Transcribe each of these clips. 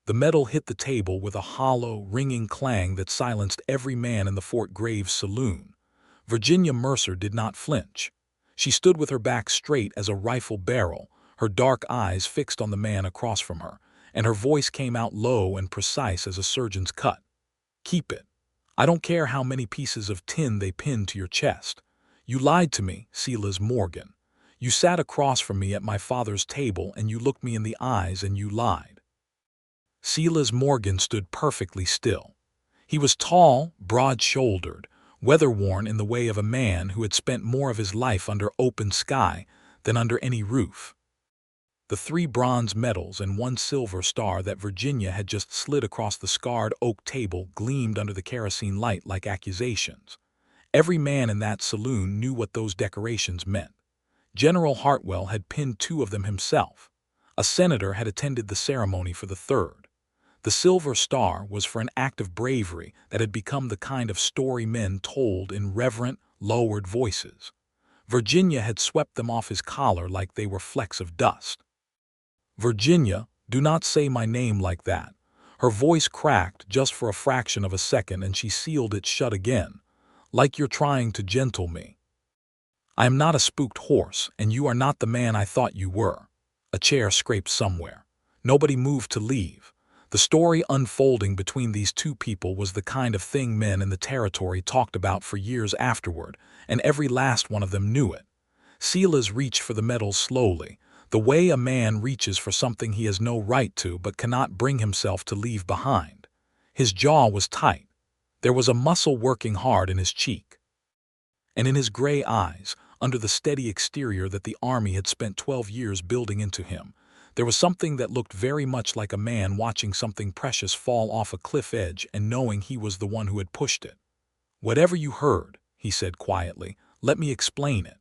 The metal hit the table with a hollow, ringing clang that silenced every man in the Fort Graves saloon. Virginia Mercer did not flinch. She stood with her back straight as a rifle barrel, her dark eyes fixed on the man across from her, and her voice came out low and precise as a surgeon's cut. "Keep it. I don't care how many pieces of tin they pin to your chest. You lied to me, Silas Morgan. You sat across from me at my father's table and you looked me in the eyes and you lied." Silas Morgan stood perfectly still. He was tall, broad-shouldered, weather-worn in the way of a man who had spent more of his life under open sky than under any roof. The 3 bronze medals and 1 silver star that Virginia had just slid across the scarred oak table gleamed under the kerosene light like accusations. Every man in that saloon knew what those decorations meant. General Hartwell had pinned 2 of them himself. A senator had attended the ceremony for the 3rd. The silver star was for an act of bravery that had become the kind of story men told in reverent, lowered voices. Virginia had swept them off his collar like they were flecks of dust. "Virginia, do not say my name like that." Her voice cracked just for a fraction of a second and she sealed it shut again. "Like you're trying to gentle me. I am not a spooked horse, and you are not the man I thought you were." A chair scraped somewhere. Nobody moved to leave. The story unfolding between these 2 people was the kind of thing men in the territory talked about for years afterward, and every last one of them knew it. Silas reached for the medals slowly, the way a man reaches for something he has no right to but cannot bring himself to leave behind. His jaw was tight. There was a muscle working hard in his cheek. And in his gray eyes, under the steady exterior that the army had spent 12 years building into him, there was something that looked very much like a man watching something precious fall off a cliff edge and knowing he was the one who had pushed it. "Whatever you heard," he said quietly, "let me explain it."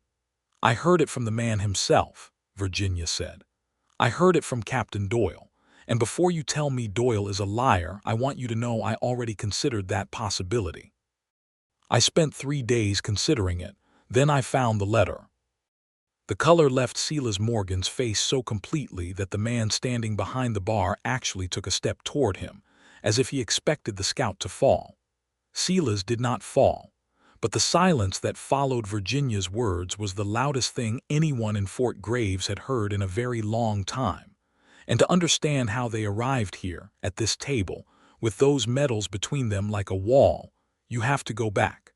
"I heard it from the man himself," Virginia said. "I heard it from Captain Doyle, and before you tell me Doyle is a liar, I want you to know I already considered that possibility. I spent 3 days considering it, then I found the letter." The color left Silas Morgan's face so completely that the man standing behind the bar actually took a step toward him, as if he expected the scout to fall. Silas did not fall, but the silence that followed Virginia's words was the loudest thing anyone in Fort Graves had heard in a very long time. And to understand how they arrived here, at this table, with those medals between them like a wall, you have to go back.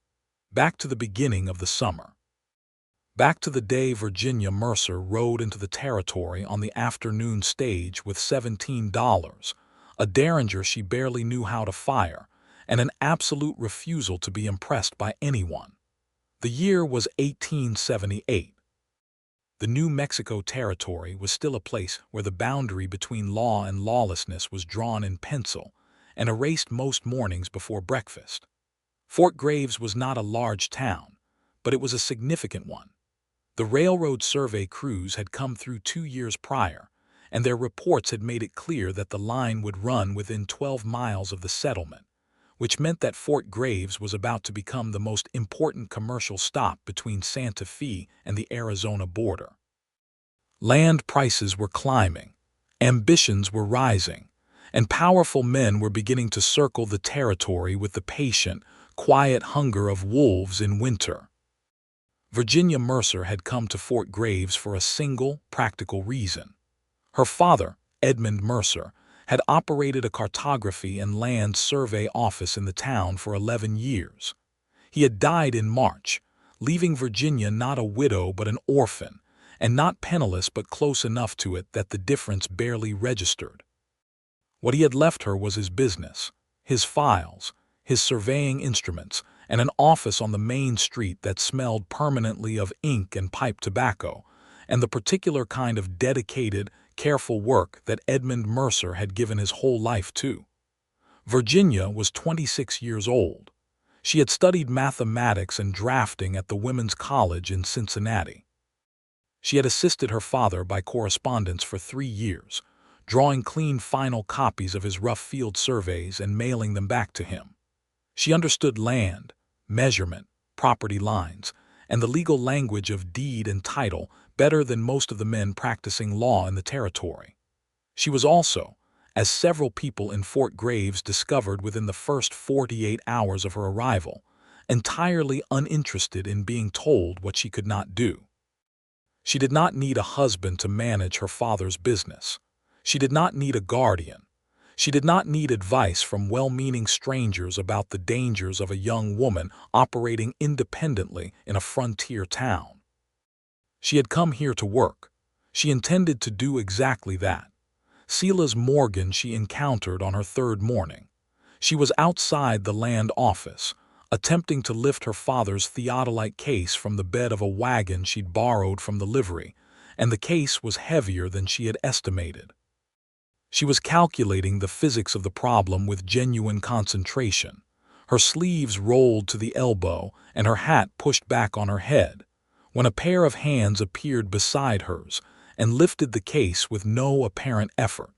Back to the beginning of the summer. Back to the day Virginia Mercer rode into the territory on the afternoon stage with $17, a derringer she barely knew how to fire, and an absolute refusal to be impressed by anyone. The year was 1878. The New Mexico Territory was still a place where the boundary between law and lawlessness was drawn in pencil and erased most mornings before breakfast. Fort Graves was not a large town, but it was a significant one. The railroad survey crews had come through 2 years prior, and their reports had made it clear that the line would run within 12 miles of the settlement, which meant that Fort Graves was about to become the most important commercial stop between Santa Fe and the Arizona border. Land prices were climbing, ambitions were rising, and powerful men were beginning to circle the territory with the patient, quiet hunger of wolves in winter. Virginia Mercer had come to Fort Graves for a single, practical reason. Her father, Edmund Mercer, had operated a cartography and land survey office in the town for 11 years. He had died in March, leaving Virginia not a widow but an orphan, and not penniless but close enough to it that the difference barely registered. What he had left her was his business, his files, his surveying instruments, and an office on the main street that smelled permanently of ink and pipe tobacco, and the particular kind of dedicated, careful work that Edmund Mercer had given his whole life to. Virginia was 26 years old. She had studied mathematics and drafting at the Women's College in Cincinnati. She had assisted her father by correspondence for 3 years, drawing clean final copies of his rough field surveys and mailing them back to him. She understood land, measurement, property lines, and the legal language of deed and title better than most of the men practicing law in the territory. She was also, as several people in Fort Graves discovered within the first 48 hours of her arrival, entirely uninterested in being told what she could not do. She did not need a husband to manage her father's business. She did not need a guardian. She did not need advice from well-meaning strangers about the dangers of a young woman operating independently in a frontier town. She had come here to work. She intended to do exactly that. Silas Morgan she encountered on her third morning. She was outside the land office, attempting to lift her father's theodolite case from the bed of a wagon she'd borrowed from the livery, and the case was heavier than she had estimated. She was calculating the physics of the problem with genuine concentration, her sleeves rolled to the elbow and her hat pushed back on her head, when a pair of hands appeared beside hers and lifted the case with no apparent effort.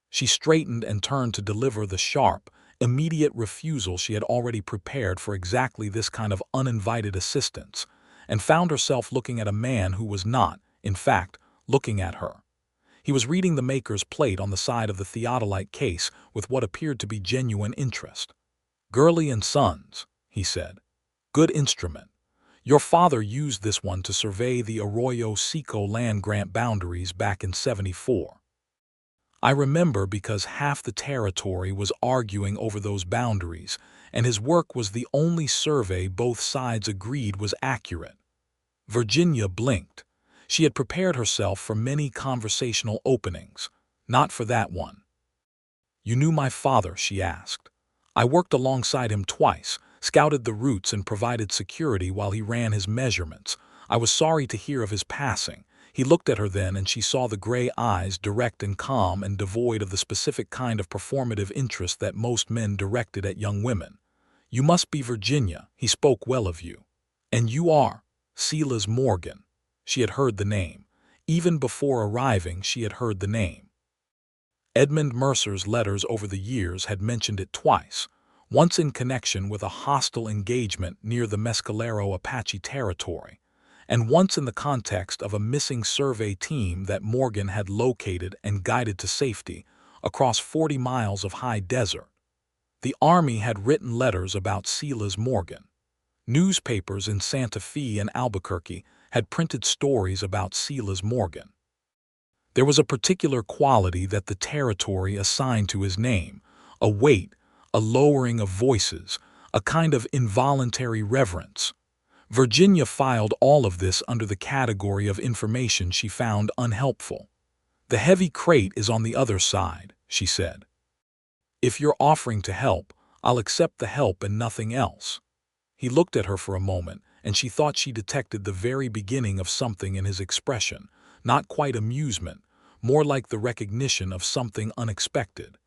She straightened and turned to deliver the sharp, immediate refusal she had already prepared for exactly this kind of uninvited assistance, and found herself looking at a man who was not, in fact, looking at her. He was reading the maker's plate on the side of the theodolite case with what appeared to be genuine interest. "Gurley and Sons," he said. "Good instrument. Your father used this one to survey the Arroyo Seco land grant boundaries back in '74. I remember because half the territory was arguing over those boundaries, and his work was the only survey both sides agreed was accurate." Virginia blinked. She had prepared herself for many conversational openings, not for that one. "You knew my father?" she asked. "I worked alongside him twice, scouted the routes and provided security while he ran his measurements. I was sorry to hear of his passing." He looked at her then, and she saw the gray eyes, direct and calm and devoid of the specific kind of performative interest that most men directed at young women. "You must be Virginia. He spoke well of you. And you are Silas Morgan." She had heard the name. Even before arriving, she had heard the name. Edmund Mercer's letters over the years had mentioned it twice, once in connection with a hostile engagement near the Mescalero Apache territory, and once in the context of a missing survey team that Morgan had located and guided to safety across 40 miles of high desert. The Army had written letters about Silas Morgan. Newspapers in Santa Fe and Albuquerque had printed stories about Silas Morgan. There was a particular quality that the territory assigned to his name, a weight, a lowering of voices, a kind of involuntary reverence. Virginia filed all of this under the category of information she found unhelpful. "The heavy crate is on the other side," she said. "If you're offering to help, I'll accept the help and nothing else." He looked at her for a moment, and she thought she detected the very beginning of something in his expression, not quite amusement, more like the recognition of something unexpected.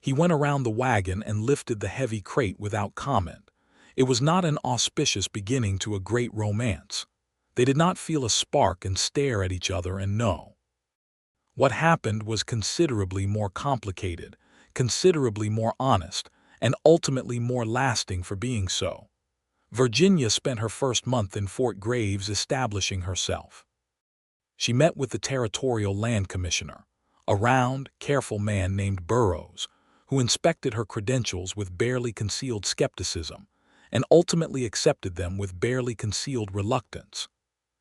He went around the wagon and lifted the heavy crate without comment. It was not an auspicious beginning to a great romance. They did not feel a spark and stare at each other and know. What happened was considerably more complicated, considerably more honest, and ultimately more lasting for being so. Virginia spent her first month in Fort Graves establishing herself. She met with the Territorial Land Commissioner, a round, careful man named Burroughs, who inspected her credentials with barely concealed skepticism and ultimately accepted them with barely concealed reluctance.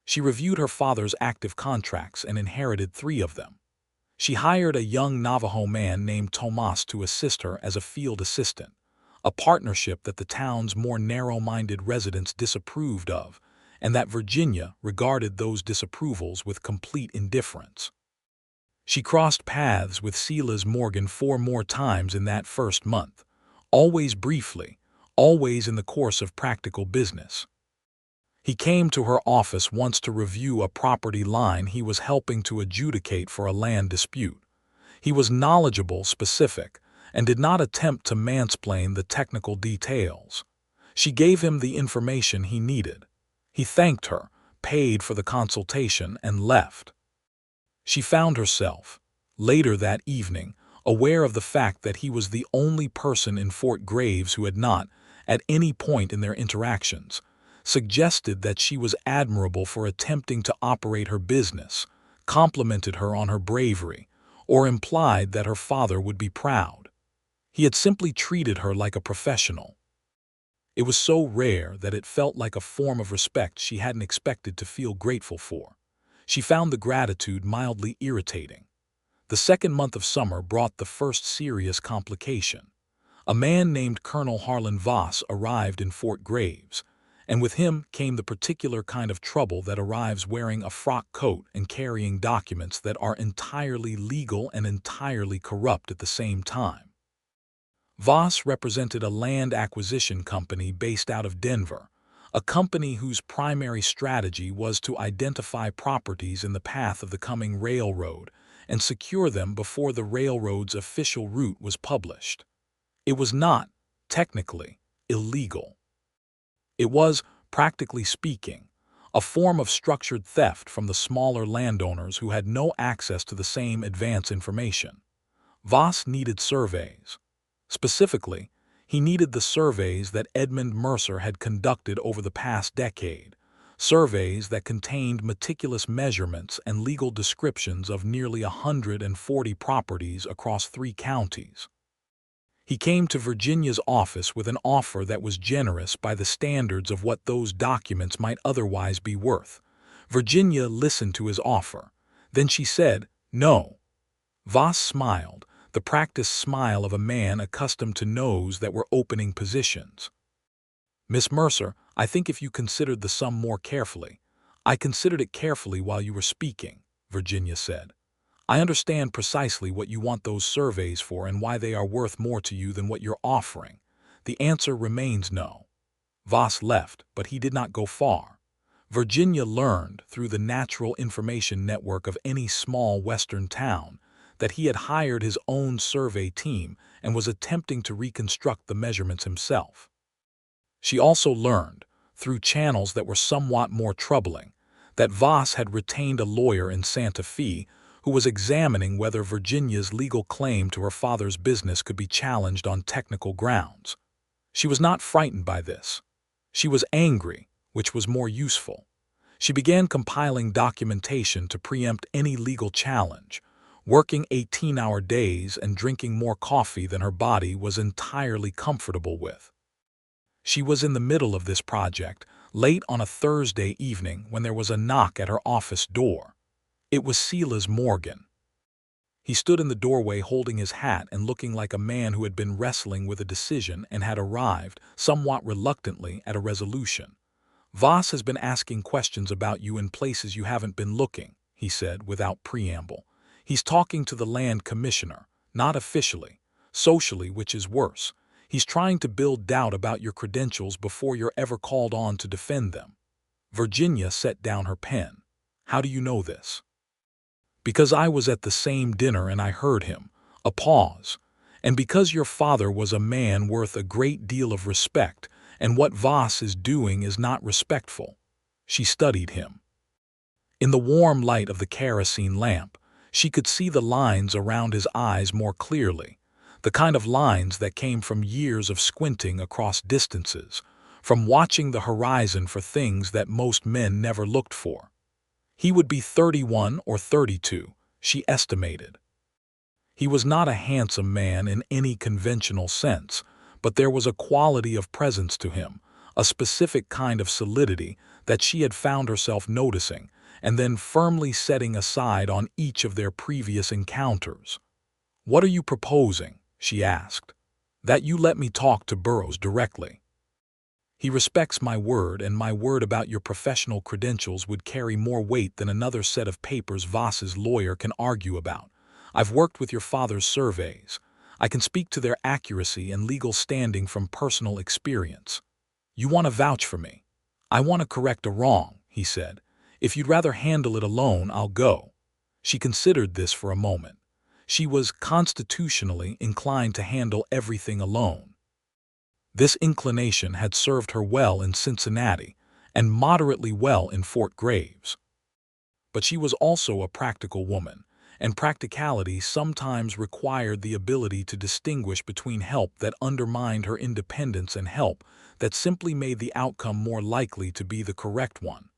She reviewed her father's active contracts and inherited 3 of them. She hired a young Navajo man named Tomas to assist her as a field assistant, a partnership that the town's more narrow-minded residents disapproved of, and that Virginia regarded those disapprovals with complete indifference. She crossed paths with Silas Morgan 4 more times in that first month, always briefly, always in the course of practical business. He came to her office once to review a property line he was helping to adjudicate for a land dispute. He was knowledgeable, specific, and did not attempt to mansplain the technical details. She gave him the information he needed. He thanked her, paid for the consultation, and left. She found herself, later that evening, aware of the fact that he was the only person in Fort Graves who had not, at any point in their interactions, suggested that she was admirable for attempting to operate her business, complimented her on her bravery, or implied that her father would be proud. He had simply treated her like a professional. It was so rare that it felt like a form of respect she hadn't expected to feel grateful for. She found the gratitude mildly irritating. The second month of summer brought the first serious complication. A man named Colonel Harlan Voss arrived in Fort Graves, and with him came the particular kind of trouble that arrives wearing a frock coat and carrying documents that are entirely legal and entirely corrupt at the same time. Voss represented a land acquisition company based out of Denver, a company whose primary strategy was to identify properties in the path of the coming railroad and secure them before the railroad's official route was published. It was not, technically, illegal. It was, practically speaking, a form of structured theft from the smaller landowners who had no access to the same advance information. Voss needed surveys. Specifically, he needed the surveys that Edmund Mercer had conducted over the past decade, surveys that contained meticulous measurements and legal descriptions of nearly 140 properties across 3 counties. He came to Virginia's office with an offer that was generous by the standards of what those documents might otherwise be worth. Virginia listened to his offer. Then she said, "No." Voss smiled, the practiced smile of a man accustomed to no's that were opening positions. "Miss Mercer, I think if you considered the sum more carefully—" "I considered it carefully while you were speaking," Virginia said. "I understand precisely what you want those surveys for and why they are worth more to you than what you're offering. The answer remains no." Voss left, but he did not go far. Virginia learned, through the natural information network of any small western town, that he had hired his own survey team and was attempting to reconstruct the measurements himself. She also learned, through channels that were somewhat more troubling, that Voss had retained a lawyer in Santa Fe who was examining whether Virginia's legal claim to her father's business could be challenged on technical grounds. She was not frightened by this. She was angry, which was more useful. She began compiling documentation to preempt any legal challenge, working 18-hour days and drinking more coffee than her body was entirely comfortable with. She was in the middle of this project, late on a Thursday evening, when there was a knock at her office door. It was Silas Morgan. He stood in the doorway holding his hat and looking like a man who had been wrestling with a decision and had arrived, somewhat reluctantly, at a resolution. "Voss has been asking questions about you in places you haven't been looking," he said without preamble. "He's talking to the land commissioner, not officially, socially, which is worse. He's trying to build doubt about your credentials before you're ever called on to defend them." Virginia set down her pen. "How do you know this?" "Because I was at the same dinner and I heard him." A pause. "And because your father was a man worth a great deal of respect, and what Voss is doing is not respectful." She studied him. In the warm light of the kerosene lamp, she could see the lines around his eyes more clearly, the kind of lines that came from years of squinting across distances, from watching the horizon for things that most men never looked for. He would be 31 or 32, she estimated. He was not a handsome man in any conventional sense, but there was a quality of presence to him, a specific kind of solidity that she had found herself noticing and then firmly setting aside on each of their previous encounters. "What are you proposing?" she asked. "That you let me talk to Burroughs directly." "He respects my word, and my word about your professional credentials would carry more weight than another set of papers Voss's lawyer can argue about. I've worked with your father's surveys. I can speak to their accuracy and legal standing from personal experience. You want to vouch for me. I want to correct a wrong," he said. "If you'd rather handle it alone, I'll go." She considered this for a moment. She was constitutionally inclined to handle everything alone. This inclination had served her well in Cincinnati and moderately well in Fort Graves. But she was also a practical woman, and practicality sometimes required the ability to distinguish between help that undermined her independence and help that simply made the outcome more likely to be the correct one.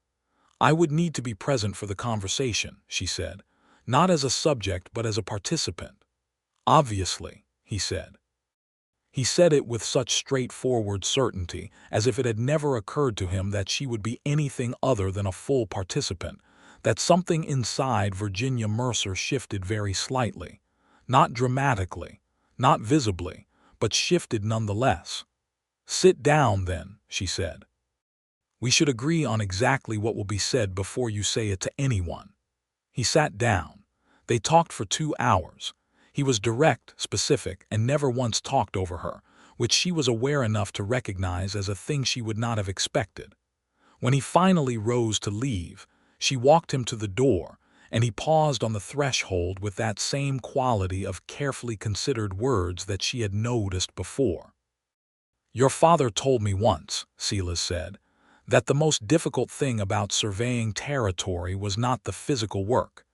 "I would need to be present for the conversation," she said. Not as a subject, but as a participant. Obviously, he said. He said it with such straightforward certainty, as if it had never occurred to him that she would be anything other than a full participant, that something inside Virginia Mercer shifted very slightly. Not dramatically, not visibly, but shifted nonetheless. "Sit down, then," she said. "We should agree on exactly what will be said before you say it to anyone." He sat down. They talked for 2 hours. He was direct, specific, and never once talked over her, which she was aware enough to recognize as a thing she would not have expected. When he finally rose to leave, she walked him to the door, and he paused on the threshold with that same quality of carefully considered words that she had noticed before. "Your father told me once," Silas said, "that the most difficult thing about surveying territory was not the physical work.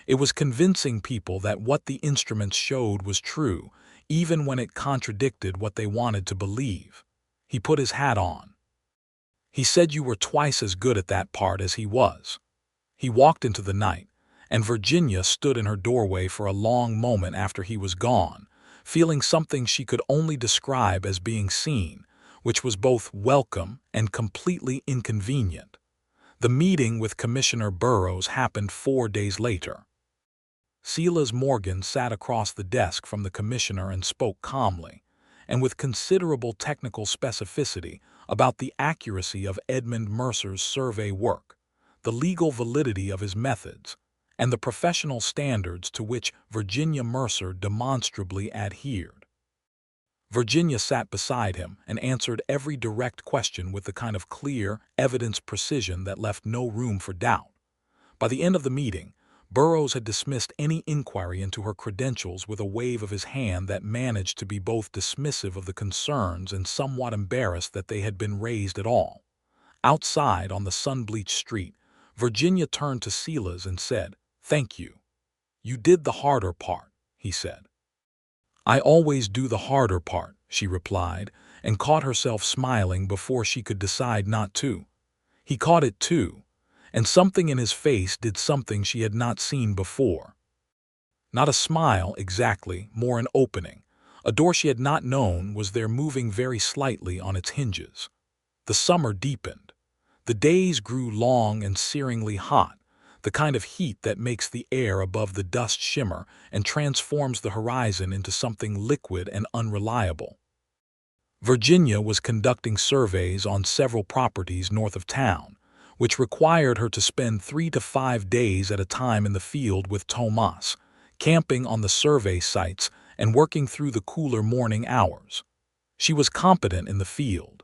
It was convincing people that what the instruments showed was true, even when it contradicted what they wanted to believe." He put his hat on. "He said you were twice as good at that part as he was." He walked into the night, and Virginia stood in her doorway for a long moment after he was gone, feeling something she could only describe as being seen, which was both welcome and completely inconvenient. The meeting with Commissioner Burrows happened 4 days later. Silas Morgan sat across the desk from the commissioner and spoke calmly, and with considerable technical specificity, about the accuracy of Edmund Mercer's survey work, the legal validity of his methods, and the professional standards to which Virginia Mercer demonstrably adhered. Virginia sat beside him and answered every direct question with the kind of clear, evidence precision that left no room for doubt. By the end of the meeting, Burrows had dismissed any inquiry into her credentials with a wave of his hand that managed to be both dismissive of the concerns and somewhat embarrassed that they had been raised at all. Outside, on the sun-bleached street, Virginia turned to Silas and said, "Thank you. You did the harder part," he said. "I always do the harder part," she replied, and caught herself smiling before she could decide not to. He caught it too, and something in his face did something she had not seen before. Not a smile exactly, more an opening. A door she had not known was there, moving very slightly on its hinges. The summer deepened. The days grew long and searingly hot, the kind of heat that makes the air above the dust shimmer and transforms the horizon into something liquid and unreliable. Virginia was conducting surveys on several properties north of town, which required her to spend 3 to 5 days at a time in the field with Tomas, camping on the survey sites and working through the cooler morning hours. She was competent in the field.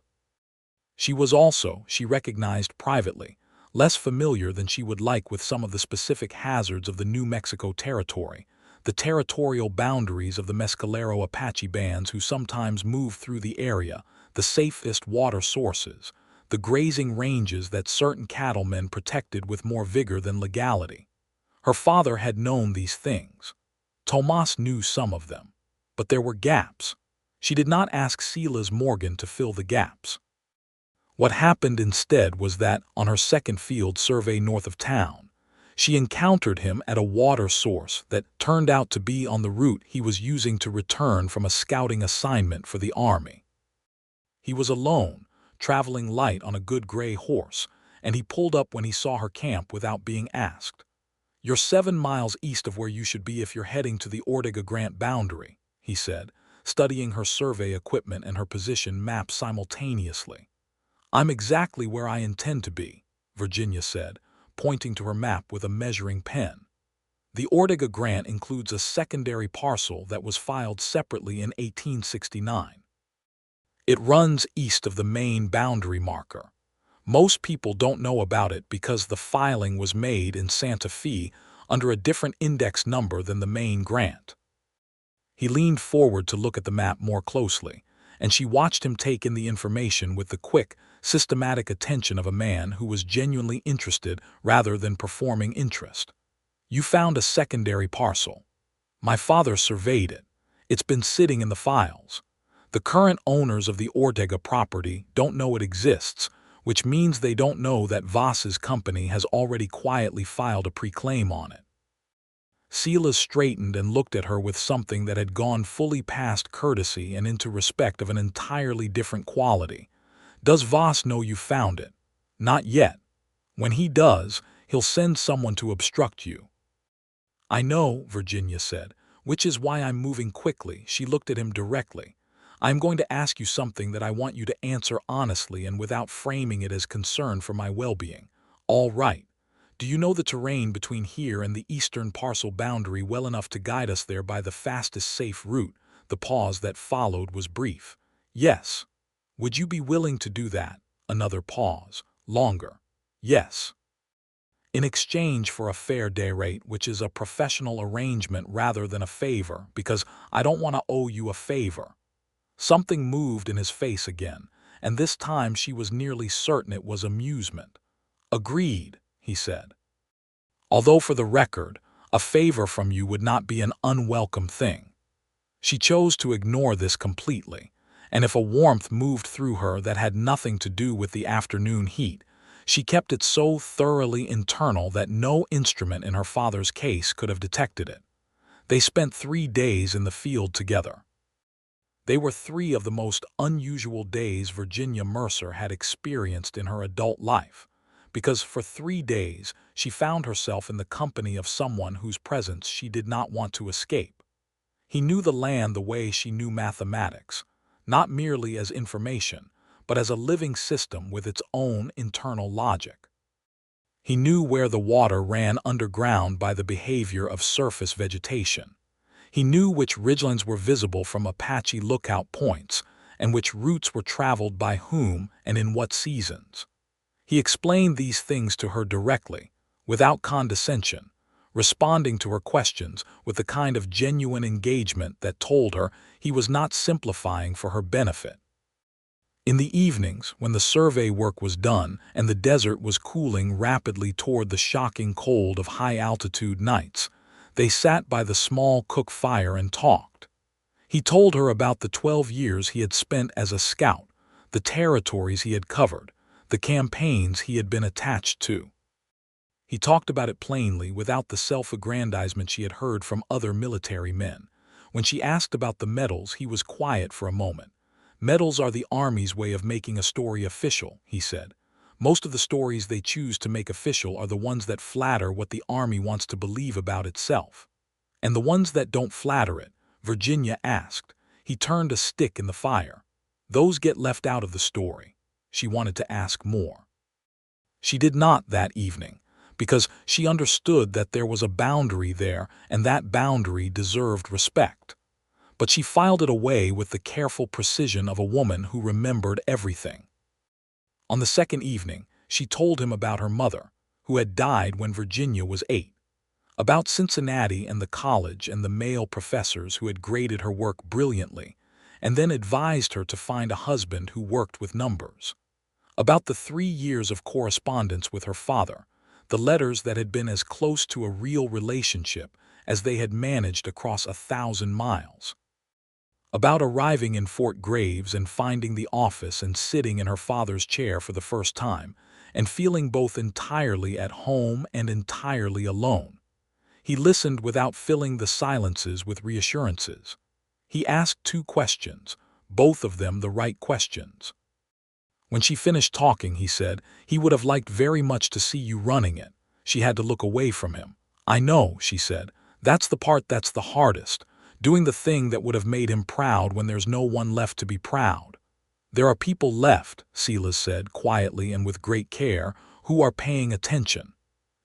She was also, she recognized privately, less familiar than she would like with some of the specific hazards of the New Mexico Territory, the territorial boundaries of the Mescalero Apache bands who sometimes move through the area, the safest water sources, the grazing ranges that certain cattlemen protected with more vigor than legality. Her father had known these things. Tomas knew some of them. But there were gaps. She did not ask Silas Morgan to fill the gaps. What happened instead was that, on her second field survey north of town, she encountered him at a water source that turned out to be on the route he was using to return from a scouting assignment for the Army. He was alone, traveling light on a good gray horse, and he pulled up when he saw her camp without being asked. "You're 7 miles east of where you should be if you're heading to the Ortega-Grant boundary," he said, studying her survey equipment and her position map simultaneously. "I'm exactly where I intend to be," Virginia said, pointing to her map with a measuring pen. The Ortega-Grant includes a secondary parcel that was filed separately in 1869. It runs east of the main boundary marker. Most people don't know about it because the filing was made in Santa Fe under a different index number than the main grant. He leaned forward to look at the map more closely, and she watched him take in the information with the quick, systematic attention of a man who was genuinely interested rather than performing interest. "You found a secondary parcel. My father surveyed it. It's been sitting in the files. The current owners of the Ortega property don't know it exists, which means they don't know that Voss's company has already quietly filed a pre-claim on it." Silas straightened and looked at her with something that had gone fully past courtesy and into respect of an entirely different quality. "Does Voss know you found it?" "Not yet. When he does, he'll send someone to obstruct you." "I know," Virginia said, "which is why I'm moving quickly." She looked at him directly. "I'm going to ask you something that I want you to answer honestly and without framing it as concern for my well-being." "All right. Do you know the terrain between here and the eastern parcel boundary well enough to guide us there by the fastest safe route?" The pause that followed was brief. "Yes." "Would you be willing to do that?" Another pause. Longer. "Yes." "In exchange for a fair day rate, which is a professional arrangement rather than a favor, because I don't want to owe you a favor." Something moved in his face again, and this time she was nearly certain it was amusement. "Agreed," he said. "Although for the record, a favor from you would not be an unwelcome thing." She chose to ignore this completely, and if a warmth moved through her that had nothing to do with the afternoon heat, she kept it so thoroughly internal that no instrument in her father's case could have detected it. They spent 3 days in the field together. They were 3 of the most unusual days Virginia Mercer had experienced in her adult life, because for 3 days she found herself in the company of someone whose presence she did not want to escape. He knew the land the way she knew mathematics, not merely as information, but as a living system with its own internal logic. He knew where the water ran underground by the behavior of surface vegetation. He knew which ridgelands were visible from Apache lookout points, and which routes were traveled by whom and in what seasons. He explained these things to her directly, without condescension, responding to her questions with the kind of genuine engagement that told her he was not simplifying for her benefit. In the evenings, when the survey work was done and the desert was cooling rapidly toward the shocking cold of high-altitude nights, they sat by the small cook fire and talked. He told her about the 12 years he had spent as a scout, the territories he had covered, the campaigns he had been attached to. He talked about it plainly, without the self-aggrandizement she had heard from other military men. When she asked about the medals, he was quiet for a moment. "Medals are the Army's way of making a story official," he said. "Most of the stories they choose to make official are the ones that flatter what the Army wants to believe about itself." "And the ones that don't flatter it?" Virginia asked. He turned a stick in the fire. "Those get left out of the story." She wanted to ask more. She did not that evening, because she understood that there was a boundary there and that boundary deserved respect. But she filed it away with the careful precision of a woman who remembered everything. On the second evening, she told him about her mother, who had died when Virginia was 8, about Cincinnati and the college and the male professors who had graded her work brilliantly, and then advised her to find a husband who worked with numbers, about the 3 years of correspondence with her father, the letters that had been as close to a real relationship as they had managed across 1,000 miles. About arriving in Fort Graves and finding the office and sitting in her father's chair for the first time, and feeling both entirely at home and entirely alone. He listened without filling the silences with reassurances. He asked 2 questions, both of them the right questions. When she finished talking, he said, "He would have liked very much to see you running it." She had to look away from him. "I know," she said. "That's the part that's the hardest. Doing the thing that would have made him proud when there's no one left to be proud." "There are people left," Silas said quietly and with great care, "who are paying attention."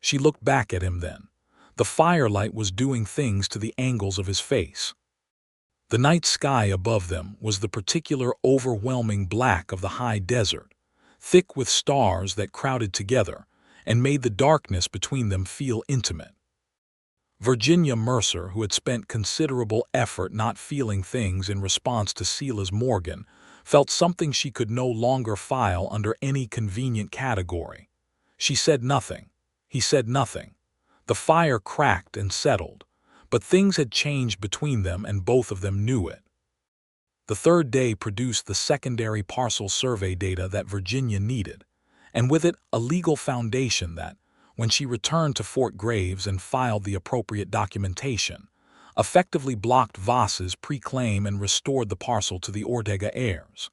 She looked back at him then. The firelight was doing things to the angles of his face. The night sky above them was the particular overwhelming black of the high desert, thick with stars that crowded together and made the darkness between them feel intimate. Virginia Mercer, who had spent considerable effort not feeling things in response to Silas Morgan, felt something she could no longer file under any convenient category. She said nothing. He said nothing. The fire cracked and settled, but things had changed between them and both of them knew it. The third day produced the secondary parcel survey data that Virginia needed, and with it a legal foundation that, when she returned to Fort Graves and filed the appropriate documentation, effectively blocked Voss's pre-claim and restored the parcel to the Ortega heirs.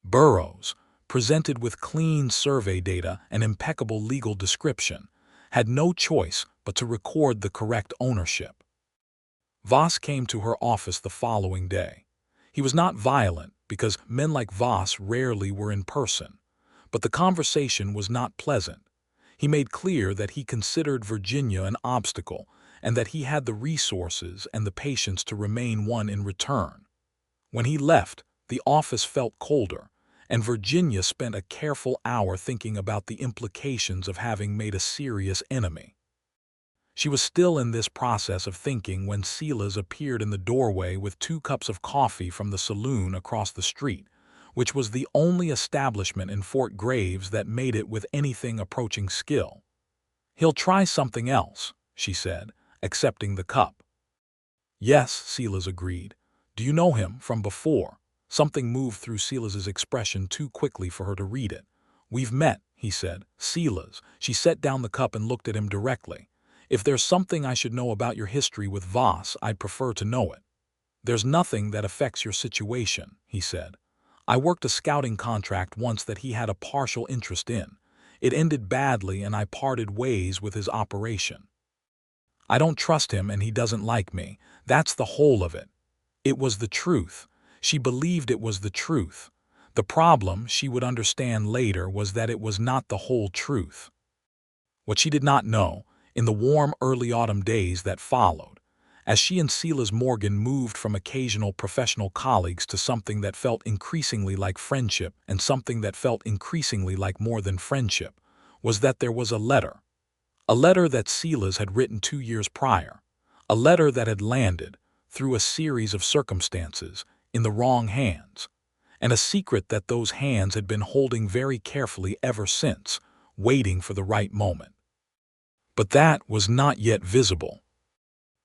Burroughs, presented with clean survey data and impeccable legal description, had no choice but to record the correct ownership. Voss came to her office the following day. He was not violent, because men like Voss rarely were in person, but the conversation was not pleasant. He made clear that he considered Virginia an obstacle and that he had the resources and the patience to remain one in return. When he left, the office felt colder, and Virginia spent a careful hour thinking about the implications of having made a serious enemy. She was still in this process of thinking when Silas appeared in the doorway with 2 cups of coffee from the saloon across the street, which was the only establishment in Fort Graves that made it with anything approaching skill. "He'll try something else," she said, accepting the cup. "Yes," Silas agreed. "Do you know him from before?" Something moved through Silas's expression too quickly for her to read it. "We've met," he said. "Silas." She set down the cup and looked at him directly. "If there's something I should know about your history with Voss, I'd prefer to know it." "There's nothing that affects your situation," he said. "I worked a scouting contract once that he had a partial interest in. It ended badly and I parted ways with his operation. I don't trust him and he doesn't like me. That's the whole of it." It was the truth. She believed it was the truth. The problem, she would understand later, was that it was not the whole truth. What she did not know, in the warm early autumn days that followed, as she and Silas Morgan moved from occasional professional colleagues to something that felt increasingly like friendship and something that felt increasingly like more than friendship, was that there was a letter that Silas had written 2 years prior, a letter that had landed, through a series of circumstances, in the wrong hands, and a secret that those hands had been holding very carefully ever since, waiting for the right moment. But that was not yet visible.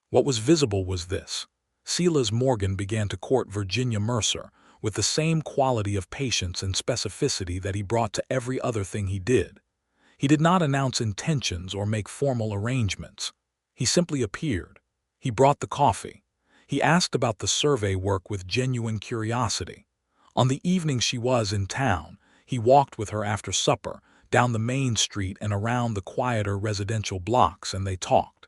What was visible was this: Silas Morgan began to court Virginia Mercer with the same quality of patience and specificity that he brought to every other thing he did. He did not announce intentions or make formal arrangements. He simply appeared. He brought the coffee. He asked about the survey work with genuine curiosity. On the evening she was in town, he walked with her after supper, down the main street and around the quieter residential blocks, and they talked.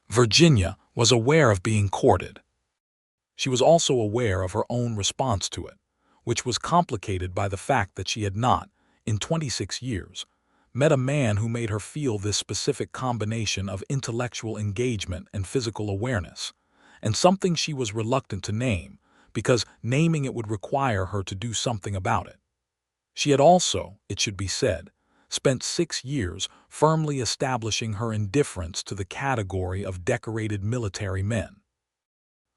Virginia was aware of being courted. She was also aware of her own response to it, which was complicated by the fact that she had not, in 26 years, met a man who made her feel this specific combination of intellectual engagement and physical awareness, and something she was reluctant to name, because naming it would require her to do something about it. She had also, it should be said, spent 6 years firmly establishing her indifference to the category of decorated military men.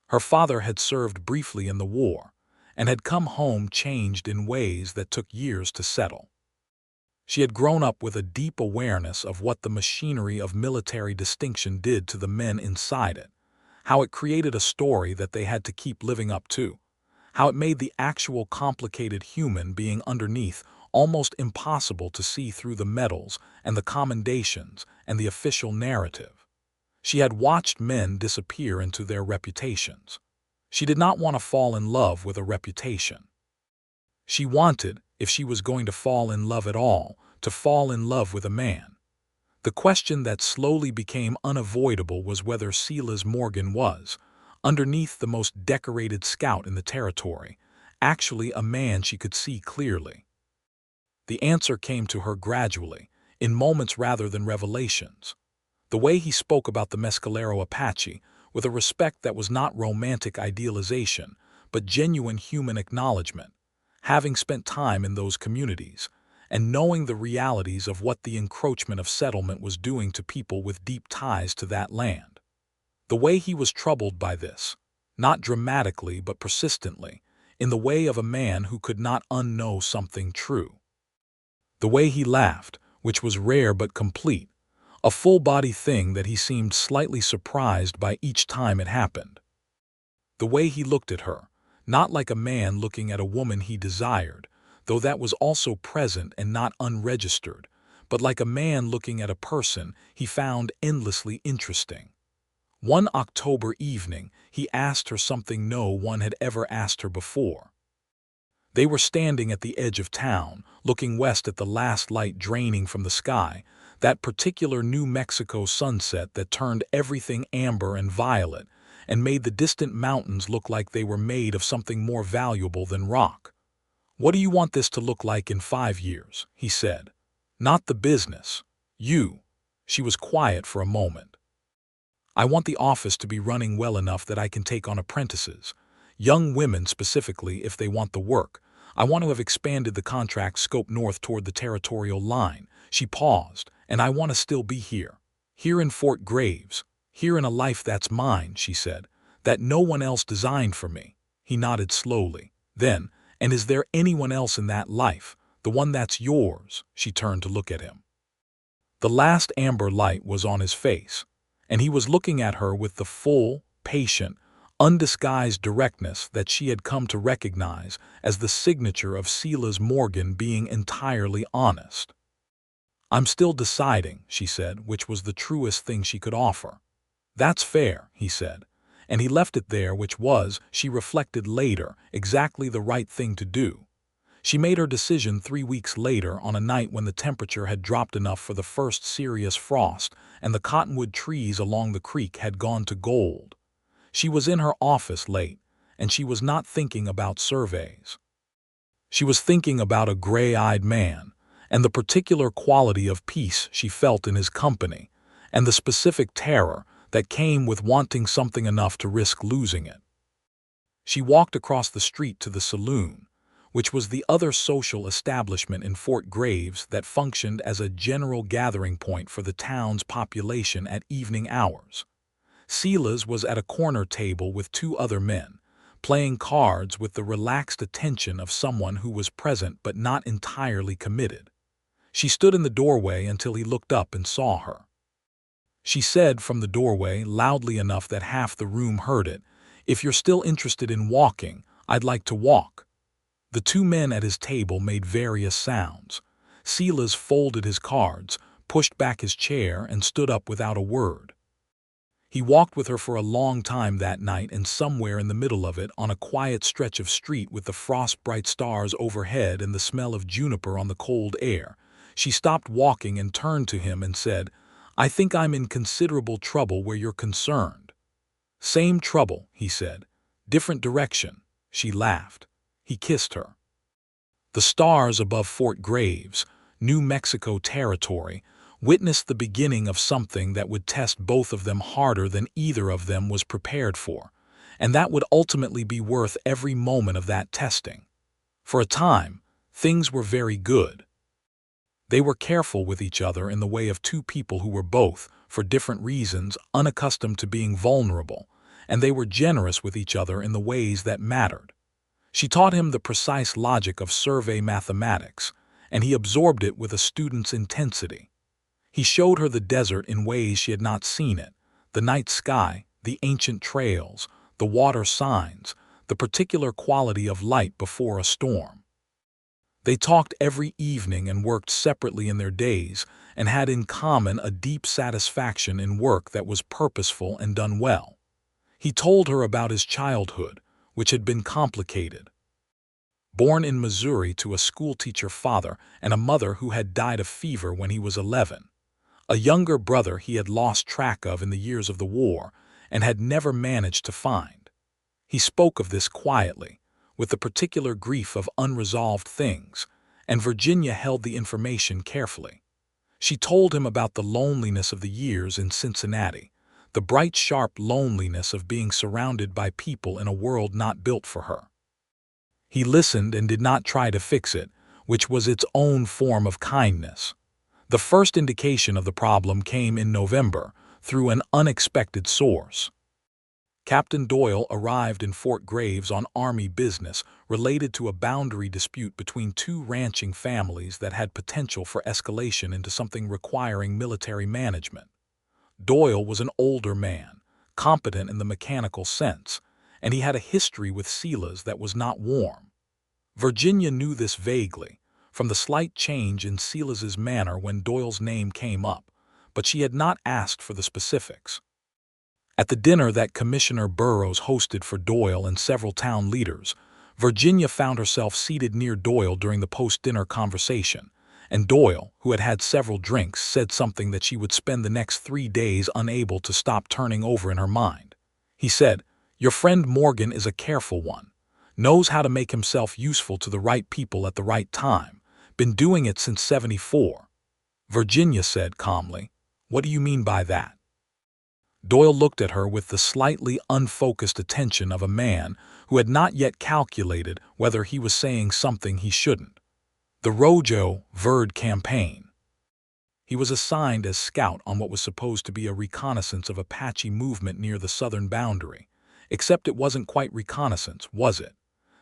Her father had served briefly in the war, and had come home changed in ways that took years to settle. She had grown up with a deep awareness of what the machinery of military distinction did to the men inside it, how it created a story that they had to keep living up to, how it made the actual complicated human being underneath almost impossible to see through the medals and the commendations and the official narrative. She had watched men disappear into their reputations. She did not want to fall in love with a reputation. She wanted, if she was going to fall in love at all, to fall in love with a man. The question that slowly became unavoidable was whether Silas Morgan was, underneath the most decorated scout in the territory, actually a man she could see clearly. The answer came to her gradually, in moments rather than revelations. The way he spoke about the Mescalero Apache, with a respect that was not romantic idealization, but genuine human acknowledgement, having spent time in those communities, and knowing the realities of what the encroachment of settlement was doing to people with deep ties to that land. The way he was troubled by this, not dramatically but persistently, in the way of a man who could not unknow something true. The way he laughed, which was rare but complete, a full-body thing that he seemed slightly surprised by each time it happened. The way he looked at her, not like a man looking at a woman he desired, though that was also present and not unregistered, but like a man looking at a person he found endlessly interesting. One October evening, he asked her something no one had ever asked her before. They were standing at the edge of town, looking west at the last light draining from the sky, that particular New Mexico sunset that turned everything amber and violet and made the distant mountains look like they were made of something more valuable than rock. "What do you want this to look like in 5 years?" he said. "Not the business. You." She was quiet for a moment. "I want the office to be running well enough that I can take on apprentices. Young women specifically if they want the work. I want to have expanded the contract scope north toward the territorial line." She paused. "And I want to still be here. Here in Fort Graves. Here in a life that's mine," she said. "That no one else designed for me." He nodded slowly. Then, "And is there anyone else in that life? The one that's yours?" She turned to look at him. The last amber light was on his face, and he was looking at her with the full, patient, undisguised directness that she had come to recognize as the signature of Silas Morgan being entirely honest. "I'm still deciding," she said, which was the truest thing she could offer. "That's fair," he said, and he left it there, which was, she reflected later, exactly the right thing to do. She made her decision 3 weeks later on a night when the temperature had dropped enough for the first serious frost and the cottonwood trees along the creek had gone to gold. She was in her office late, and she was not thinking about surveys. She was thinking about a gray-eyed man, and the particular quality of peace she felt in his company, and the specific terror that came with wanting something enough to risk losing it. She walked across the street to the saloon, which was the other social establishment in Fort Graves that functioned as a general gathering point for the town's population at evening hours. Silas was at a corner table with 2 other men, playing cards with the relaxed attention of someone who was present but not entirely committed. She stood in the doorway until he looked up and saw her. She said from the doorway, loudly enough that half the room heard it, "If you're still interested in walking, I'd like to walk." The 2 men at his table made various sounds. Silas folded his cards, pushed back his chair, and stood up without a word. He walked with her for a long time that night, and somewhere in the middle of it, on a quiet stretch of street with the frost-bright stars overhead and the smell of juniper on the cold air, she stopped walking and turned to him and said, "I think I'm in considerable trouble where you're concerned." "Same trouble," he said. "Different direction." She laughed. He kissed her. The stars above Fort Graves, New Mexico territory, witnessed the beginning of something that would test both of them harder than either of them was prepared for, and that would ultimately be worth every moment of that testing. For a time, things were very good. They were careful with each other in the way of 2 people who were both, for different reasons, unaccustomed to being vulnerable, and they were generous with each other in the ways that mattered. She taught him the precise logic of survey mathematics, and he absorbed it with a student's intensity. He showed her the desert in ways she had not seen it, the night sky, the ancient trails, the water signs, the particular quality of light before a storm. They talked every evening and worked separately in their days and had in common a deep satisfaction in work that was purposeful and done well. He told her about his childhood, which had been complicated. Born in Missouri to a schoolteacher father and a mother who had died of fever when he was 11. A younger brother he had lost track of in the years of the war and had never managed to find. He spoke of this quietly, with the particular grief of unresolved things, and Virginia held the information carefully. She told him about the loneliness of the years in Cincinnati, the bright, sharp loneliness of being surrounded by people in a world not built for her. He listened and did not try to fix it, which was its own form of kindness. The first indication of the problem came in November, through an unexpected source. Captain Doyle arrived in Fort Graves on Army business related to a boundary dispute between 2 ranching families that had potential for escalation into something requiring military management. Doyle was an older man, competent in the mechanical sense, and he had a history with Silas that was not warm. Virginia knew this vaguely, from the slight change in Silas's manner when Doyle's name came up, but she had not asked for the specifics. At the dinner that Commissioner Burroughs hosted for Doyle and several town leaders, Virginia found herself seated near Doyle during the post-dinner conversation, and Doyle, who had had several drinks, said something that she would spend the next 3 days unable to stop turning over in her mind. He said, "Your friend Morgan is a careful one, knows how to make himself useful to the right people at the right time, been doing it since '74. Virginia said calmly, "What do you mean by that?" Doyle looked at her with the slightly unfocused attention of a man who had not yet calculated whether he was saying something he shouldn't. The Rojo Verde campaign. He was assigned as scout on what was supposed to be a reconnaissance of Apache movement near the southern boundary, except it wasn't quite reconnaissance, was it?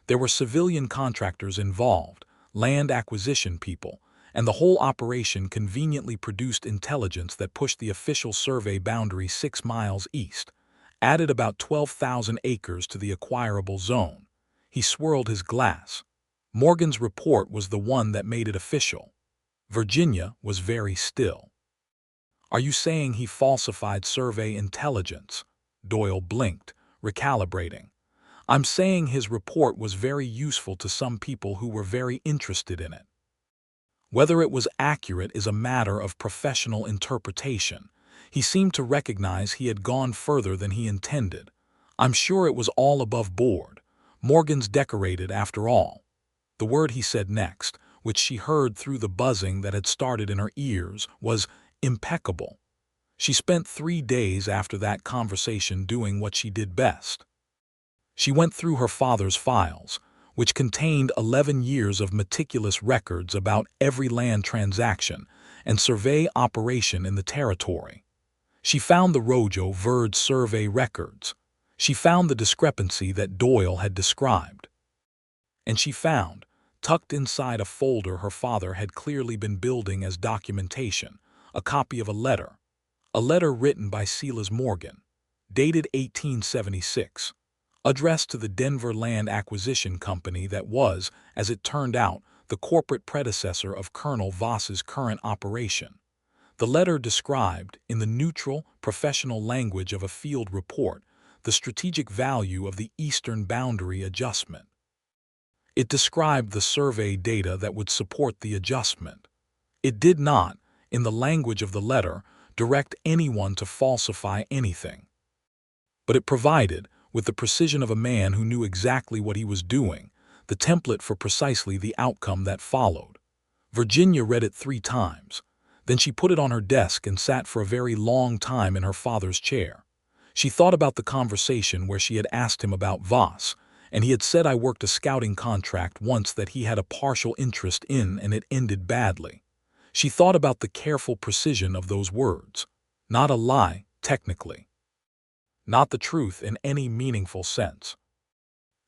There were civilian contractors involved, land acquisition people, and the whole operation conveniently produced intelligence that pushed the official survey boundary 6 miles east, added about 12,000 acres to the acquirable zone. He swirled his glass. Morgan's report was the one that made it official. Virginia was very still. "Are you saying he falsified survey intelligence?" Doyle blinked, recalibrating. "I'm saying his report was very useful to some people who were very interested in it. Whether it was accurate is a matter of professional interpretation." He seemed to recognize he had gone further than he intended. "I'm sure it was all above board. Morgan's decorated after all." The word he said next, which she heard through the buzzing that had started in her ears, was impeccable. She spent 3 days after that conversation doing what she did best. She went through her father's files, which contained 11 years of meticulous records about every land transaction and survey operation in the territory. She found the Rojo Verde survey records. She found the discrepancy that Doyle had described. And she found, tucked inside a folder her father had clearly been building as documentation, a copy of a letter written by Silas Morgan, dated 1876, addressed to the Denver Land Acquisition Company that was, as it turned out, the corporate predecessor of Colonel Voss's current operation. The letter described, in the neutral, professional language of a field report, the strategic value of the eastern boundary adjustment. It described the survey data that would support the adjustment. It did not, in the language of the letter, direct anyone to falsify anything. But it provided, with the precision of a man who knew exactly what he was doing, the template for precisely the outcome that followed. Virginia read it 3 times. Then she put it on her desk and sat for a very long time in her father's chair. She thought about the conversation where she had asked him about Voss, and he had said, "I worked a scouting contract once that he had a partial interest in and it ended badly." She thought about the careful precision of those words. Not a lie, technically. Not the truth in any meaningful sense.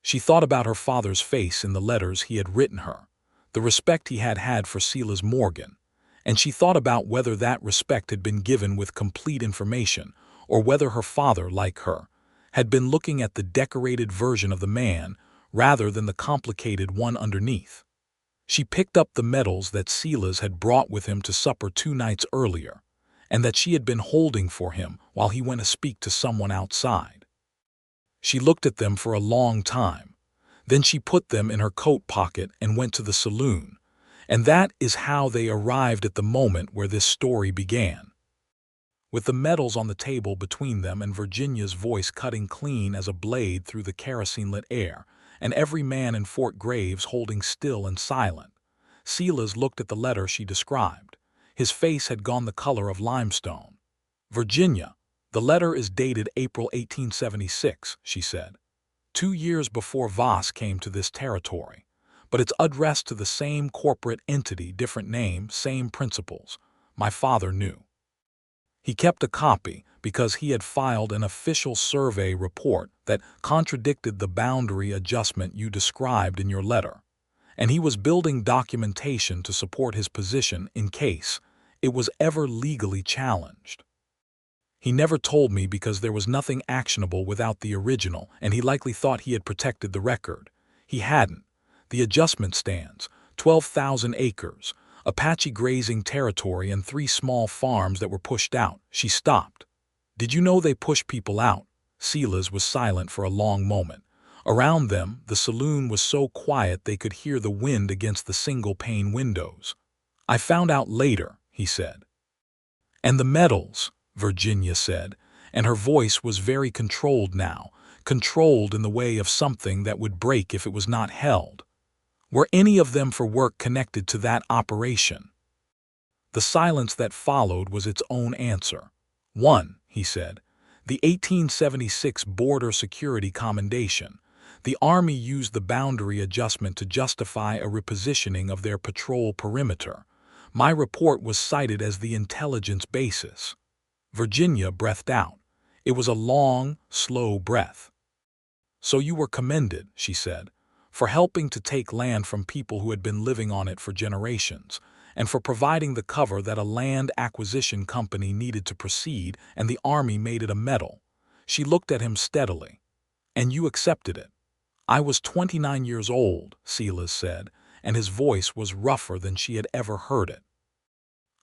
She thought about her father's face in the letters he had written her, the respect he had had for Silas Morgan, and she thought about whether that respect had been given with complete information or whether her father, like her, had been looking at the decorated version of the man rather than the complicated one underneath. She picked up the medals that Silas had brought with him to supper 2 nights earlier, and that she had been holding for him while he went to speak to someone outside. She looked at them for a long time. Then she put them in her coat pocket and went to the saloon, and that is how they arrived at the moment where this story began. With the medals on the table between them and Virginia's voice cutting clean as a blade through the kerosene-lit air, and every man in Fort Graves holding still and silent, Silas looked at the letter she described. His face had gone the color of limestone. "Virginia, the letter is dated April 1876, she said. 2 years before Voss came to this territory. But it's addressed to the same corporate entity, different name, same principles. My father knew. He kept a copy because he had filed an official survey report that contradicted the boundary adjustment you described in your letter, and he was building documentation to support his position in case it was ever legally challenged. He never told me because there was nothing actionable without the original, and he likely thought he had protected the record. He hadn't. The adjustment stands, 12,000 acres, Apache grazing territory, and 3 small farms that were pushed out. She stopped. Did you know they push people out? Silas was silent for a long moment. Around them, the saloon was so quiet they could hear the wind against the single-pane windows. I found out later, he said. And the metals, Virginia said, and her voice was very controlled now, controlled in the way of something that would break if it was not held. Were any of them for work connected to that operation? The silence that followed was its own answer. One, he said, the 1876 Border Security Commendation. The Army used the boundary adjustment to justify a repositioning of their patrol perimeter. My report was cited as the intelligence basis. Virginia breathed out. It was a long, slow breath. So you were commended, she said, for helping to take land from people who had been living on it for generations, and for providing the cover that a land acquisition company needed to proceed, and the Army made it a medal. She looked at him steadily. And you accepted it. I was 29 years old, Silas said, and his voice was rougher than she had ever heard it.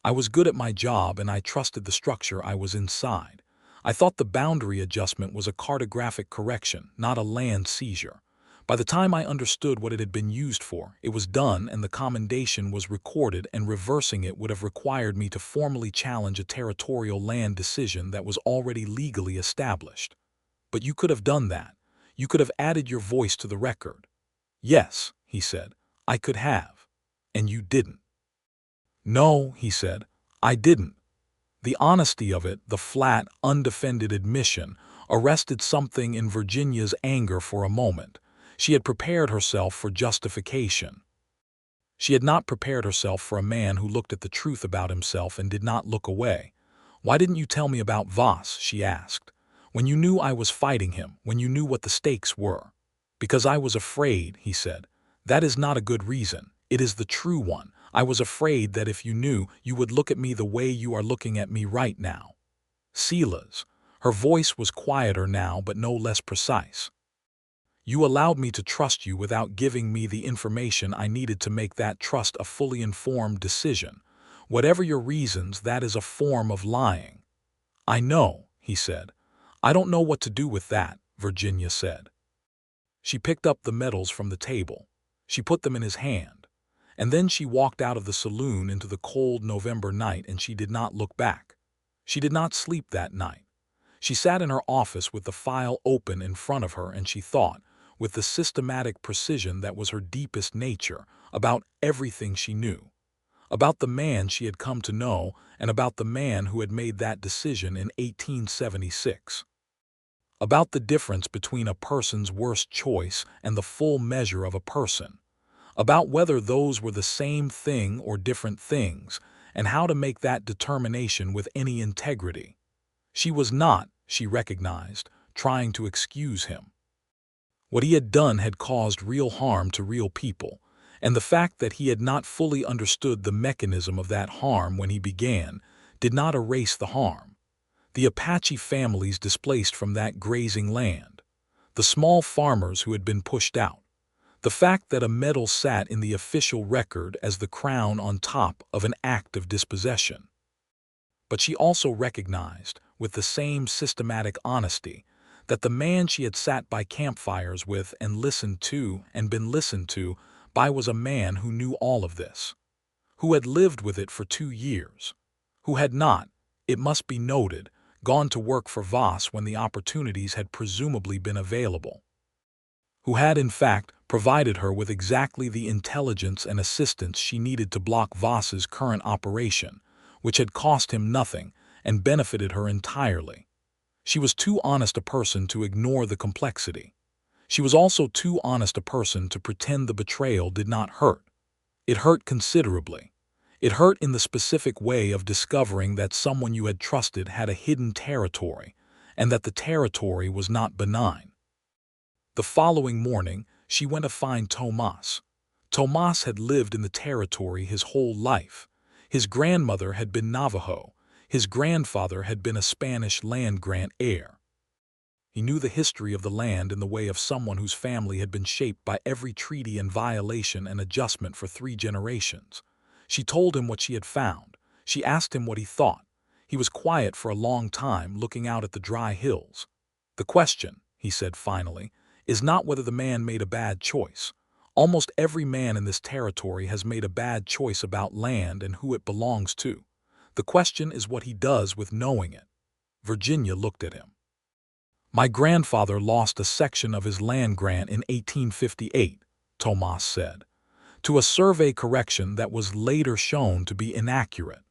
I was good at my job and I trusted the structure I was inside. I thought the boundary adjustment was a cartographic correction, not a land seizure. By the time I understood what it had been used for, it was done and the commendation was recorded, and reversing it would have required me to formally challenge a territorial land decision that was already legally established. But you could have done that. You could have added your voice to the record. Yes, he said, I could have. And you didn't. No, he said, I didn't. The honesty of it, the flat, undefended admission, arrested something in Virginia's anger for a moment. She had prepared herself for justification. She had not prepared herself for a man who looked at the truth about himself and did not look away. Why didn't you tell me about Voss? She asked. When you knew I was fighting him, when you knew what the stakes were. Because I was afraid, he said. That is not a good reason. It is the true one. I was afraid that if you knew, you would look at me the way you are looking at me right now. Silas. Her voice was quieter now, but no less precise. You allowed me to trust you without giving me the information I needed to make that trust a fully informed decision. Whatever your reasons, that is a form of lying. I know, he said. I don't know what to do with that, Virginia said. She picked up the medals from the table. She put them in his hand. And then she walked out of the saloon into the cold November night, and she did not look back. She did not sleep that night. She sat in her office with the file open in front of her, and she thought, with the systematic precision that was her deepest nature, about everything she knew. About the man she had come to know, and about the man who had made that decision in 1876. About the difference between a person's worst choice and the full measure of a person. About whether those were the same thing or different things, and how to make that determination with any integrity. She was not, she recognized, trying to excuse him. What he had done had caused real harm to real people, and the fact that he had not fully understood the mechanism of that harm when he began did not erase the harm. The Apache families displaced from that grazing land, the small farmers who had been pushed out, the fact that a medal sat in the official record as the crown on top of an act of dispossession. But she also recognized, with the same systematic honesty, that the man she had sat by campfires with and listened to and been listened to by was a man who knew all of this, who had lived with it for 2 years, who had not, it must be noted, gone to work for Voss when the opportunities had presumably been available, who had in fact provided her with exactly the intelligence and assistance she needed to block Voss's current operation, which had cost him nothing and benefited her entirely. She was too honest a person to ignore the complexity. She was also too honest a person to pretend the betrayal did not hurt. It hurt considerably. It hurt in the specific way of discovering that someone you had trusted had a hidden territory, and that the territory was not benign. The following morning, she went to find Tomas. Tomas had lived in the territory his whole life. His grandmother had been Navajo. His grandfather had been a Spanish land-grant heir. He knew the history of the land in the way of someone whose family had been shaped by every treaty and violation and adjustment for 3 generations. She told him what she had found. She asked him what he thought. He was quiet for a long time, looking out at the dry hills. "The question," he said finally, "is not whether the man made a bad choice. Almost every man in this territory has made a bad choice about land and who it belongs to. The question is what he does with knowing it." Virginia looked at him. "My grandfather lost a section of his land grant in 1858, Tomas said, to a survey correction that was later shown to be inaccurate.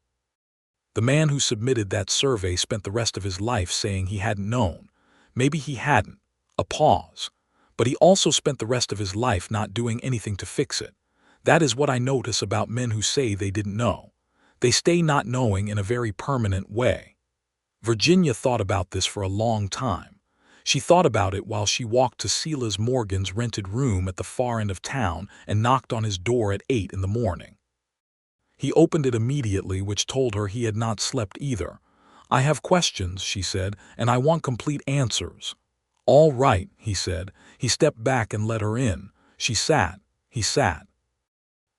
The man who submitted that survey spent the rest of his life saying he hadn't known. Maybe he hadn't. A pause. But he also spent the rest of his life not doing anything to fix it. That is what I notice about men who say they didn't know. They stay not knowing in a very permanent way." Virginia thought about this for a long time. She thought about it while she walked to Silas Morgan's rented room at the far end of town and knocked on his door at 8 in the morning. He opened it immediately, which told her he had not slept either. "I have questions," she said, "and I want complete answers." "All right," he said. He stepped back and let her in. He sat.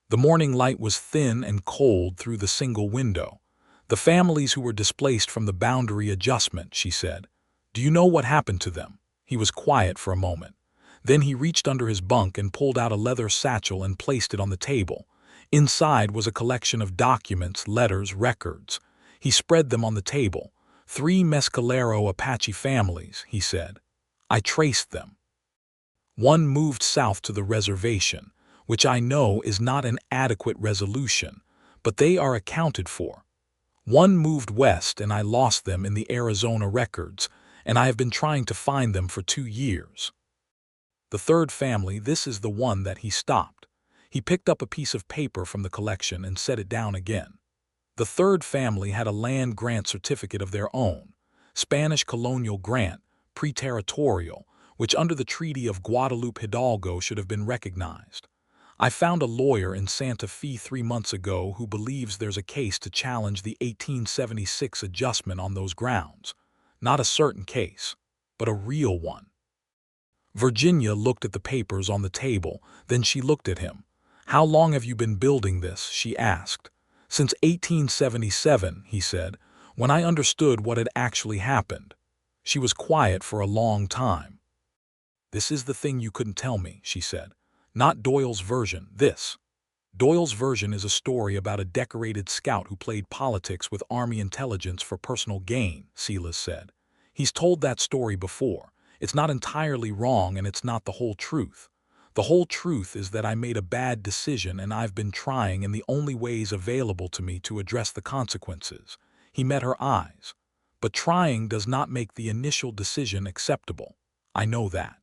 The morning light was thin and cold through the single window. "The families who were displaced from the boundary adjustment," she said. "Do you know what happened to them?" He was quiet for a moment. Then he reached under his bunk and pulled out a leather satchel and placed it on the table. Inside was a collection of documents, letters, records. He spread them on the table. "3 Mescalero Apache families," he said. "I traced them. One moved south to the reservation, which I know is not an adequate resolution, but they are accounted for. One moved west and I lost them in the Arizona records, and I have been trying to find them for 2 years. The 3rd family, this is the one that." He stopped. He picked up a piece of paper from the collection and set it down again. "The 3rd family had a land grant certificate of their own, Spanish colonial grant, pre-territorial, which under the Treaty of Guadalupe Hidalgo should have been recognized. I found a lawyer in Santa Fe 3 months ago who believes there's a case to challenge the 1876 adjustment on those grounds. Not a certain case, but a real one." Virginia looked at the papers on the table, then she looked at him. "How long have you been building this?" she asked. "Since 1877, he said, "when I understood what had actually happened." She was quiet for a long time. "This is the thing you couldn't tell me," she said. "Not Doyle's version, this. Doyle's version is a story about a decorated scout who played politics with Army intelligence for personal gain," Silas said. "He's told that story before. It's not entirely wrong and it's not the whole truth. The whole truth is that I made a bad decision and I've been trying in the only ways available to me to address the consequences." He met her eyes. "But trying does not make the initial decision acceptable. I know that."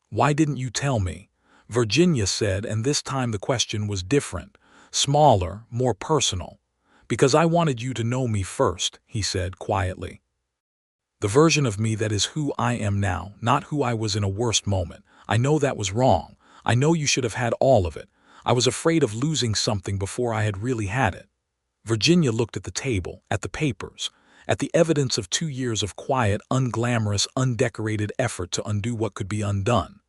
"Why didn't you tell me?" Virginia said, and this time the question was different, smaller, more personal. "Because I wanted you to know me first," he said quietly. "The version of me that is who I am now, not who I was in a worst moment. I know that was wrong. I know you should have had all of it. I was afraid of losing something before I had really had it." Virginia looked at the table, at the papers, at the evidence of 2 years of quiet, unglamorous, undecorated effort to undo what could be undone.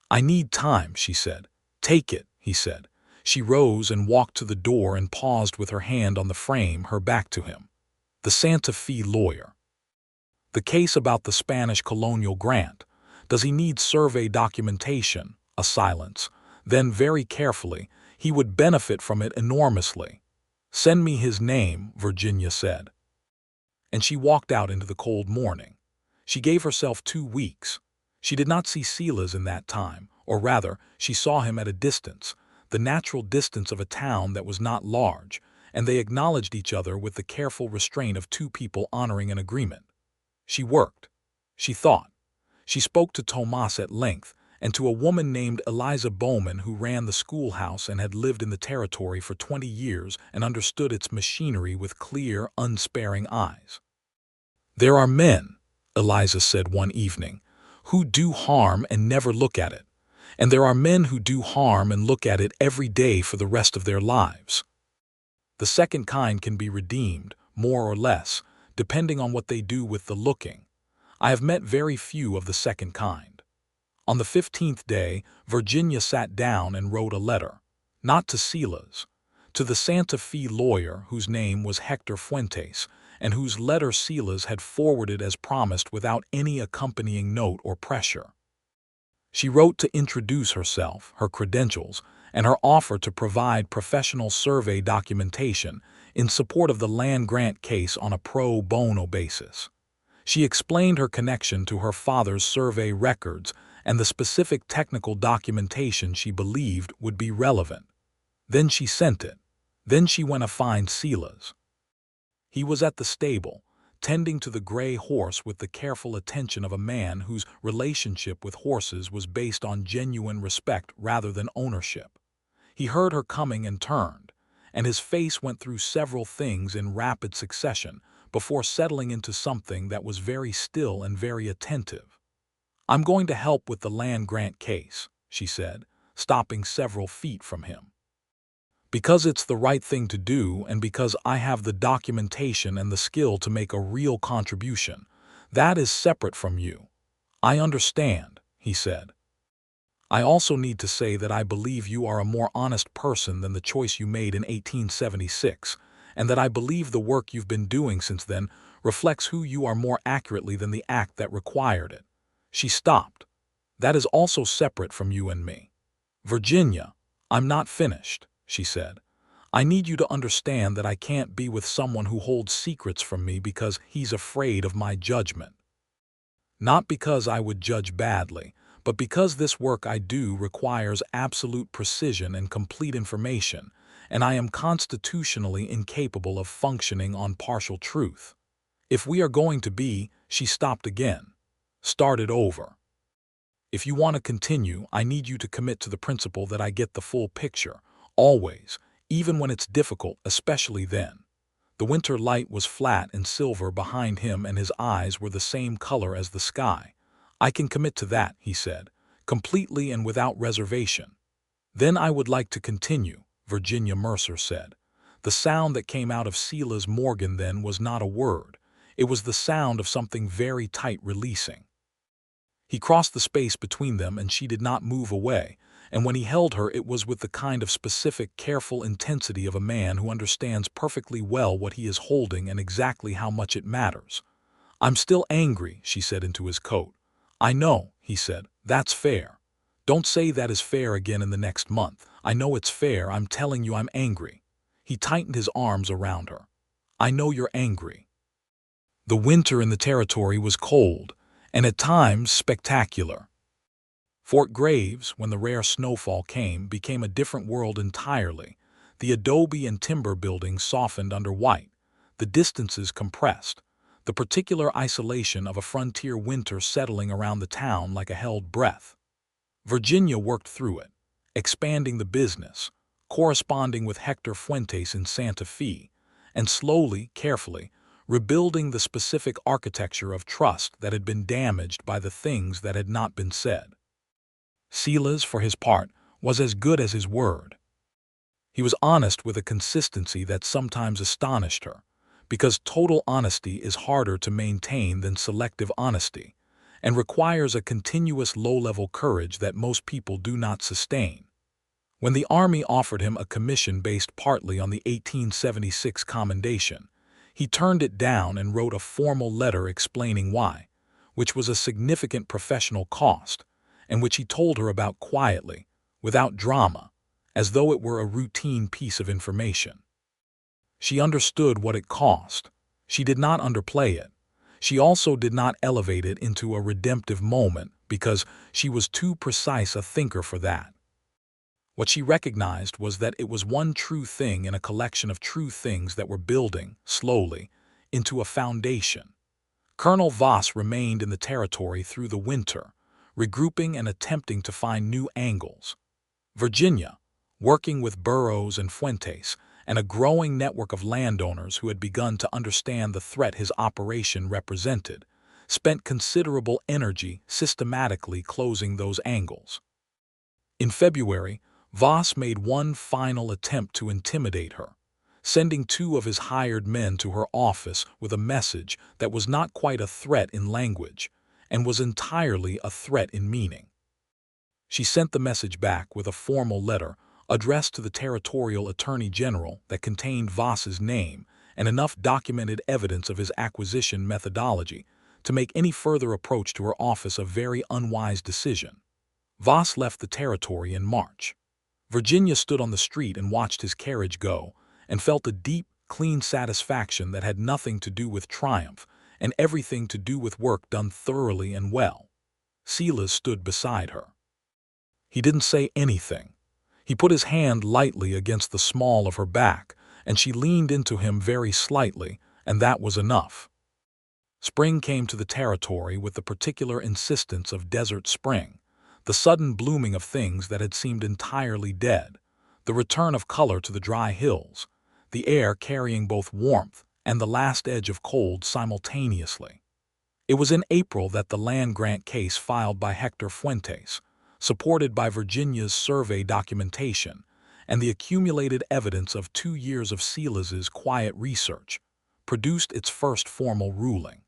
"I need time," she said. "Take it," he said. She rose and walked to the door and paused with her hand on the frame, her back to him. "The Santa Fe lawyer. The case about the Spanish colonial grant. Does he need survey documentation?" A silence. Then, very carefully, "He would benefit from it enormously." "Send me his name," Virginia said. And she walked out into the cold morning. She gave herself 2 weeks. She did not see Silas in that time, or rather, she saw him at a distance, the natural distance of a town that was not large, and they acknowledged each other with the careful restraint of 2 people honoring an agreement. She worked. She thought. She spoke to Tomas at length, and to a woman named Eliza Bowman who ran the schoolhouse and had lived in the territory for 20 years and understood its machinery with clear, unsparing eyes. "There are men," Eliza said one evening, "who do harm and never look at it. And there are men who do harm and look at it every day for the rest of their lives. The second kind can be redeemed, more or less, depending on what they do with the looking. I have met very few of the second kind. On the 15th day, Virginia sat down and wrote a letter, not to Silas, to the Santa Fe lawyer whose name was Hector Fuentes, and whose letter Silas had forwarded as promised without any accompanying note or pressure. She wrote to introduce herself, her credentials, and her offer to provide professional survey documentation in support of the land grant case on a pro bono basis. She explained her connection to her father's survey records and the specific technical documentation she believed would be relevant. Then she sent it. Then she went to find Silas. He was at the stable, tending to the gray horse with the careful attention of a man whose relationship with horses was based on genuine respect rather than ownership. He heard her coming and turned, and his face went through several things in rapid succession before settling into something that was very still and very attentive. "I'm going to help with the land grant case," she said, stopping several feet from him. "Because it's the right thing to do and because I have the documentation and the skill to make a real contribution. That is separate from you." "I understand," he said. "I also need to say that I believe you are a more honest person than the choice you made in 1876, and that I believe the work you've been doing since then reflects who you are more accurately than the act that required it." She stopped. "That is also separate from you and me." "Virginia, I'm not finished," she said. "I need you to understand that I can't be with someone who holds secrets from me because he's afraid of my judgment. Not because I would judge badly, but because this work I do requires absolute precision and complete information, and I am constitutionally incapable of functioning on partial truth. If we are going to be," she stopped again, started over. "If you want to continue, I need you to commit to the principle that I get the full picture, always, even when it's difficult, especially then." The winter light was flat and silver behind him and his eyes were the same color as the sky. "I can commit to that," he said, "completely and without reservation." "Then I would like to continue," Virginia Mercer said. The sound that came out of Silas Morgan then was not a word. It was the sound of something very tight releasing. He crossed the space between them and she did not move away, and when he held her it was with the kind of specific, careful intensity of a man who understands perfectly well what he is holding and exactly how much it matters. "I'm still angry," she said into his coat. "I know," he said. "That's fair. Don't say that is fair again in the next month. I know it's fair. I'm telling you I'm angry." He tightened his arms around her. "I know you're angry." The winter in the territory was cold, and at times spectacular. Fort Graves, when the rare snowfall came, became a different world entirely. The adobe and timber buildings softened under white, the distances compressed, the particular isolation of a frontier winter settling around the town like a held breath. Virginia worked through it, expanding the business, corresponding with Hector Fuentes in Santa Fe, and slowly, carefully, rebuilding the specific architecture of trust that had been damaged by the things that had not been said. Silas, for his part, was as good as his word. He was honest with a consistency that sometimes astonished her, because total honesty is harder to maintain than selective honesty, and requires a continuous low-level courage that most people do not sustain. When the Army offered him a commission based partly on the 1876 commendation, he turned it down and wrote a formal letter explaining why, which was a significant professional cost, and which he told her about quietly, without drama, as though it were a routine piece of information. She understood what it cost. She did not underplay it. She also did not elevate it into a redemptive moment because she was too precise a thinker for that. What she recognized was that it was one true thing in a collection of true things that were building, slowly, into a foundation. Colonel Voss remained in the territory through the winter, regrouping and attempting to find new angles. Virginia, working with Burroughs and Fuentes, and a growing network of landowners who had begun to understand the threat his operation represented, spent considerable energy systematically closing those angles. In February, Voss made one final attempt to intimidate her, sending two of his hired men to her office with a message that was not quite a threat in language, and was entirely a threat in meaning. She sent the message back with a formal letter addressed to the Territorial Attorney General that contained Voss's name and enough documented evidence of his acquisition methodology to make any further approach to her office a very unwise decision. Voss left the territory in March. Virginia stood on the street and watched his carriage go, and felt a deep, clean satisfaction that had nothing to do with triumph and everything to do with work done thoroughly and well. Silas stood beside her. He didn't say anything. He put his hand lightly against the small of her back, and she leaned into him very slightly, and that was enough. Spring came to the territory with the particular insistence of desert spring, the sudden blooming of things that had seemed entirely dead, the return of color to the dry hills, the air carrying both warmth and the last edge of cold simultaneously. It was in April that the land grant case filed by Hector Fuentes, supported by Virginia's survey documentation and the accumulated evidence of 2 years of Silas's quiet research, produced its first formal ruling.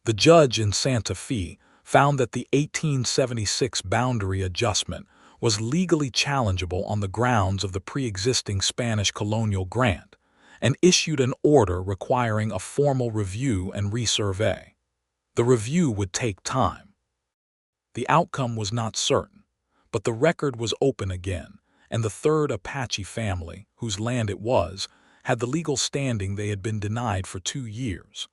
The judge in Santa Fe found that the 1876 boundary adjustment was legally challengeable on the grounds of the pre-existing Spanish colonial grant, and issued an order requiring a formal review and resurvey. The review would take time. The outcome was not certain, but the record was open again, and the third Apache family, whose land it was, had the legal standing they had been denied for 2 years.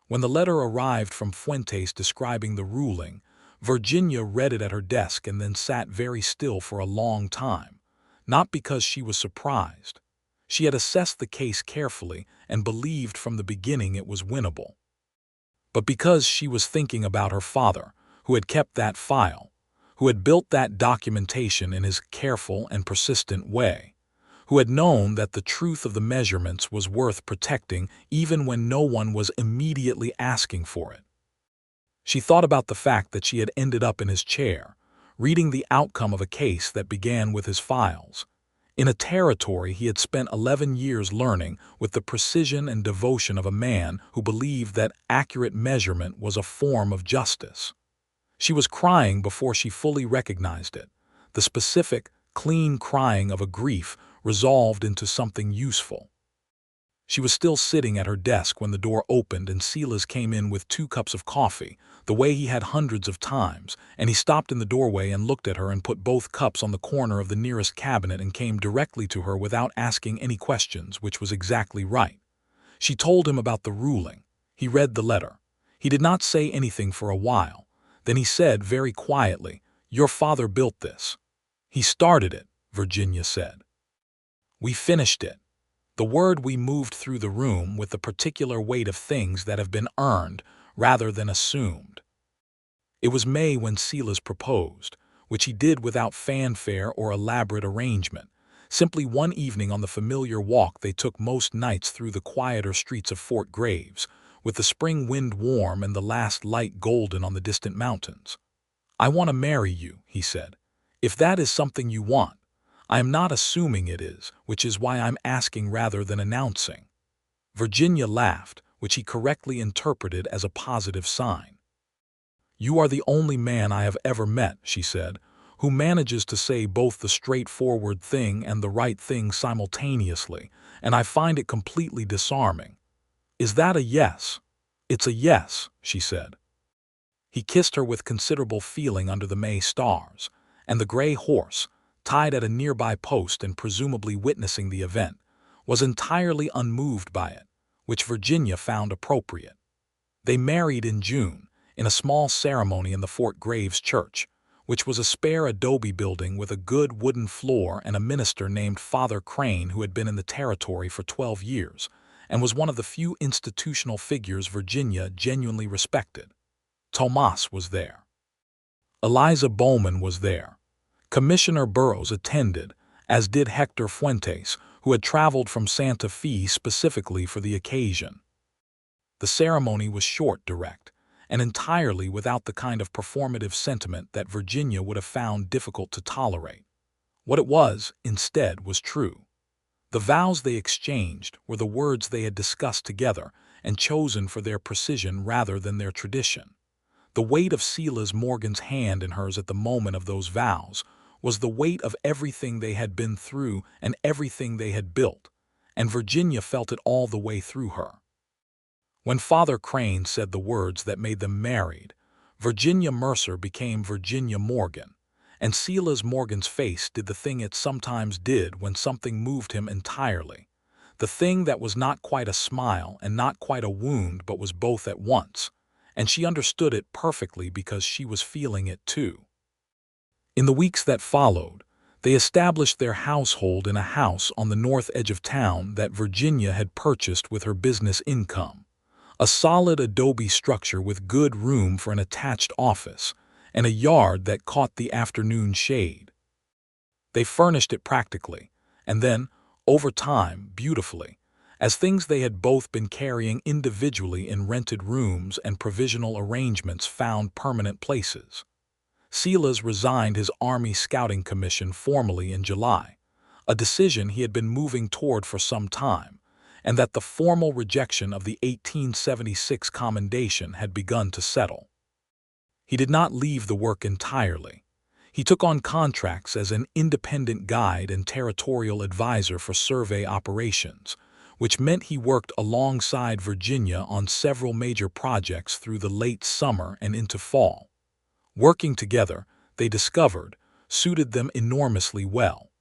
When the letter arrived from Fuentes describing the ruling, Virginia read it at her desk and then sat very still for a long time, not because she was surprised. She had assessed the case carefully and believed from the beginning it was winnable. But because she was thinking about her father, who had kept that file, who had built that documentation in his careful and persistent way, who had known that the truth of the measurements was worth protecting even when no one was immediately asking for it. She thought about the fact that she had ended up in his chair, reading the outcome of a case that began with his files, in a territory he had spent 11 years learning with the precision and devotion of a man who believed that accurate measurement was a form of justice. She was crying before she fully recognized it, the specific, clean crying of a grief resolved into something useful. She was still sitting at her desk when the door opened and Silas came in with 2 cups of coffee, the way he had hundreds of times, and he stopped in the doorway and looked at her and put both cups on the corner of the nearest cabinet and came directly to her without asking any questions, which was exactly right. She told him about the ruling. He read the letter. He did not say anything for a while. Then he said very quietly, "Your father built this." "He started it," Virginia said. "We finished it." The word "we" moved through the room with the particular weight of things that have been earned rather than assumed. It was May when Silas proposed, which he did without fanfare or elaborate arrangement, simply one evening on the familiar walk they took most nights through the quieter streets of Fort Graves, with the spring wind warm and the last light golden on the distant mountains. "I want to marry you," he said. "If that is something you want. I am not assuming it is, which is why I'm asking rather than announcing." Virginia laughed, which he correctly interpreted as a positive sign. "You are the only man I have ever met," she said, "who manages to say both the straightforward thing and the right thing simultaneously, and I find it completely disarming. Is that a yes?" "It's a yes," she said. He kissed her with considerable feeling under the May stars, and the gray horse, tied at a nearby post and presumably witnessing the event, was entirely unmoved by it, which Virginia found appropriate. They married in June, in a small ceremony in the Fort Graves church, which was a spare adobe building with a good wooden floor and a minister named Father Crane who had been in the territory for 12 years, and was one of the few institutional figures Virginia genuinely respected. Tomas was there. Eliza Bowman was there. Commissioner Burroughs attended, as did Hector Fuentes, who had traveled from Santa Fe specifically for the occasion. The ceremony was short, direct, and entirely without the kind of performative sentiment that Virginia would have found difficult to tolerate. What it was, instead, was true. The vows they exchanged were the words they had discussed together and chosen for their precision rather than their tradition. The weight of Silas Morgan's hand in hers at the moment of those vows was the weight of everything they had been through and everything they had built, and Virginia felt it all the way through her. When Father Crane said the words that made them married, Virginia Mercer became Virginia Morgan, and Silas Morgan's face did the thing it sometimes did when something moved him entirely, the thing that was not quite a smile and not quite a wound but was both at once, and she understood it perfectly because she was feeling it too. In the weeks that followed, they established their household in a house on the north edge of town that Virginia had purchased with her business income, a solid adobe structure with good room for an attached office and a yard that caught the afternoon shade. They furnished it practically, and then, over time, beautifully, as things they had both been carrying individually in rented rooms and provisional arrangements found permanent places. Silas resigned his Army Scouting Commission formally in July, a decision he had been moving toward for some time, and that the formal rejection of the 1876 commendation had begun to settle. He did not leave the work entirely. He took on contracts as an independent guide and territorial advisor for survey operations, which meant he worked alongside Virginia on several major projects through the late summer and into fall. Working together, they discovered, suited them enormously well.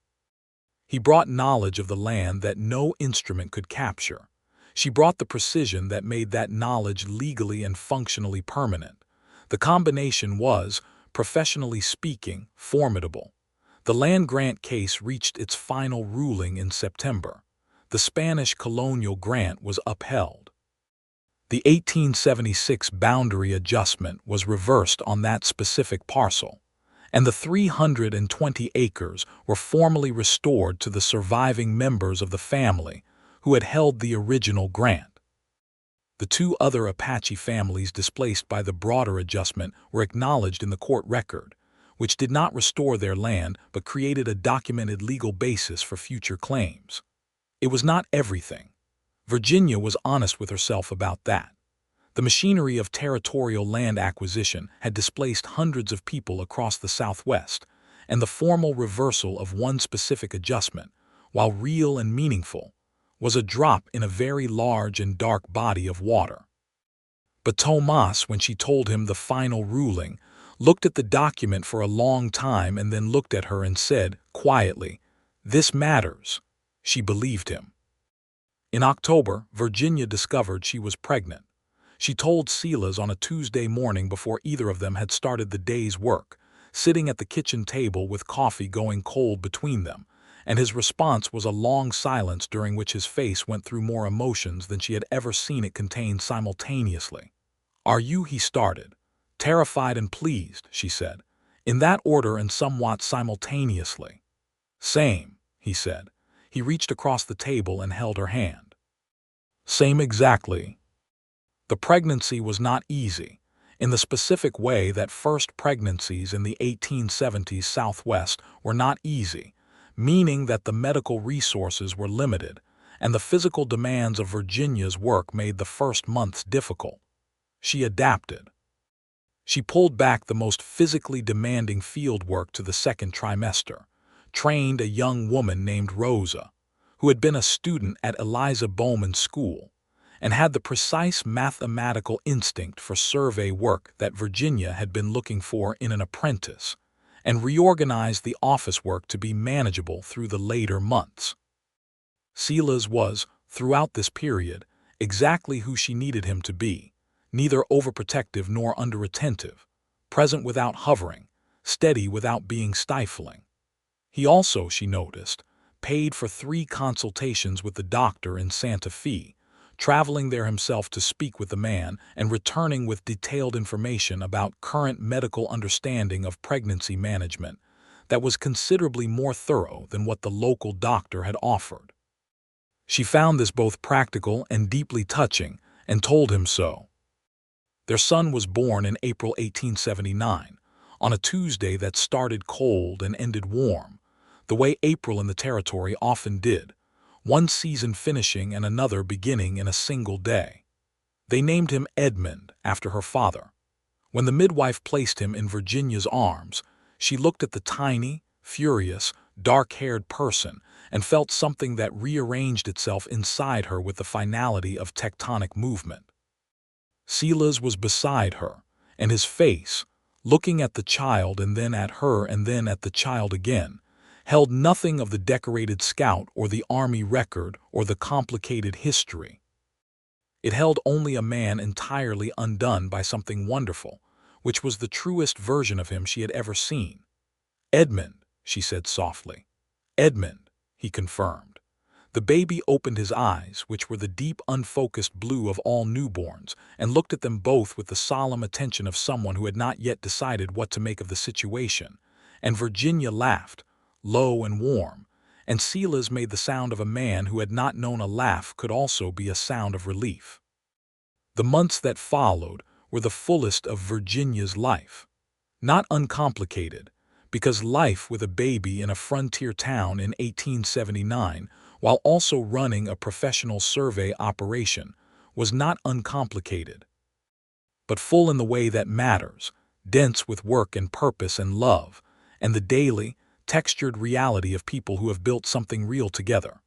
He brought knowledge of the land that no instrument could capture. She brought the precision that made that knowledge legally and functionally permanent. The combination was, professionally speaking, formidable. The land grant case reached its final ruling in September. The Spanish colonial grant was upheld. The 1876 boundary adjustment was reversed on that specific parcel, and the 320 acres were formally restored to the surviving members of the family who had held the original grant. The two other Apache families displaced by the broader adjustment were acknowledged in the court record, which did not restore their land but created a documented legal basis for future claims. It was not everything. Virginia was honest with herself about that. The machinery of territorial land acquisition had displaced hundreds of people across the Southwest, and the formal reversal of one specific adjustment, while real and meaningful, was a drop in a very large and dark body of water. But Tomas, when she told him the final ruling, looked at the document for a long time and then looked at her and said, quietly, "This matters." She believed him. In October, Virginia discovered she was pregnant. She told Silas on a Tuesday morning before either of them had started the day's work, sitting at the kitchen table with coffee going cold between them, and his response was a long silence during which his face went through more emotions than she had ever seen it contain simultaneously. "Are you?" he started. "Terrified and pleased," she said, in that order and somewhat simultaneously. "Same," he said. He reached across the table and held her hand. "Same exactly." The pregnancy was not easy, in the specific way that first pregnancies in the 1870s Southwest were not easy, meaning that the medical resources were limited, and the physical demands of Virginia's work made the first months difficult. She adapted. She pulled back the most physically demanding field work to the second trimester, trained a young woman named Rosa, who had been a student at Eliza Bowman's school, and had the precise mathematical instinct for survey work that Virginia had been looking for in an apprentice, and reorganized the office work to be manageable through the later months. Silas was, throughout this period, exactly who she needed him to be, neither overprotective nor underattentive, present without hovering, steady without being stifling. He also, she noticed, paid for 3 consultations with the doctor in Santa Fe, traveling there himself to speak with the man and returning with detailed information about current medical understanding of pregnancy management that was considerably more thorough than what the local doctor had offered. She found this both practical and deeply touching and told him so. Their son was born in April 1879, on a Tuesday that started cold and ended warm, the way April in the territory often did, one season finishing and another beginning in a single day. They named him Edmund after her father. When the midwife placed him in Virginia's arms, she looked at the tiny, furious, dark-haired person and felt something that rearranged itself inside her with the finality of tectonic movement. Silas was beside her, and his face, looking at the child and then at her and then at the child again, held nothing of the decorated scout or the army record or the complicated history. It held only a man entirely undone by something wonderful, which was the truest version of him she had ever seen. "Edmund," she said softly. "Edmund," he confirmed. The baby opened his eyes, which were the deep, unfocused blue of all newborns, and looked at them both with the solemn attention of someone who had not yet decided what to make of the situation. And Virginia laughed, low and warm, and Silas made the sound of a man who had not known a laugh could also be a sound of relief. The months that followed were the fullest of Virginia's life. Not uncomplicated, because life with a baby in a frontier town in 1879, while also running a professional survey operation, was not uncomplicated, but full in the way that matters, dense with work and purpose and love, and the daily, textured reality of people who have built something real together.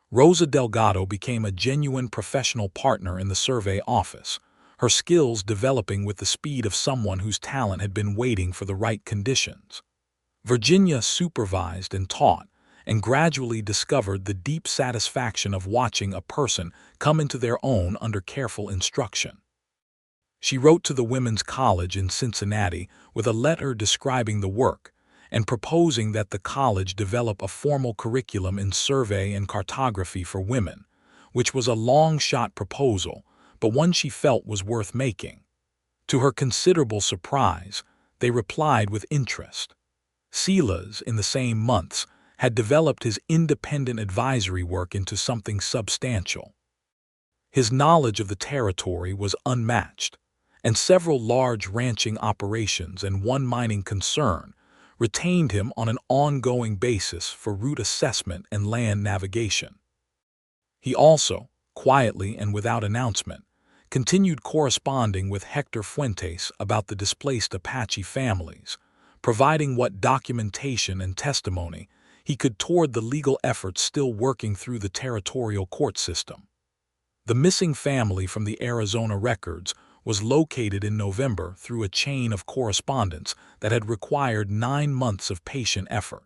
Rosa Delgado became a genuine professional partner in the survey office, her skills developing with the speed of someone whose talent had been waiting for the right conditions. Virginia supervised and taught, and gradually discovered the deep satisfaction of watching a person come into their own under careful instruction. She wrote to the Women's College in Cincinnati with a letter describing the work and proposing that the college develop a formal curriculum in survey and cartography for women, which was a long-shot proposal, but one she felt was worth making. To her considerable surprise, they replied with interest. Silas, in the same months, had developed his independent advisory work into something substantial. His knowledge of the territory was unmatched, and several large ranching operations and one mining concern retained him on an ongoing basis for route assessment and land navigation. He also, quietly and without announcement, continued corresponding with Hector Fuentes about the displaced Apache families, providing what documentation and testimony he could toward the legal efforts still working through the territorial court system. The missing family from the Arizona records was located in November through a chain of correspondence that had required 9 months of patient effort.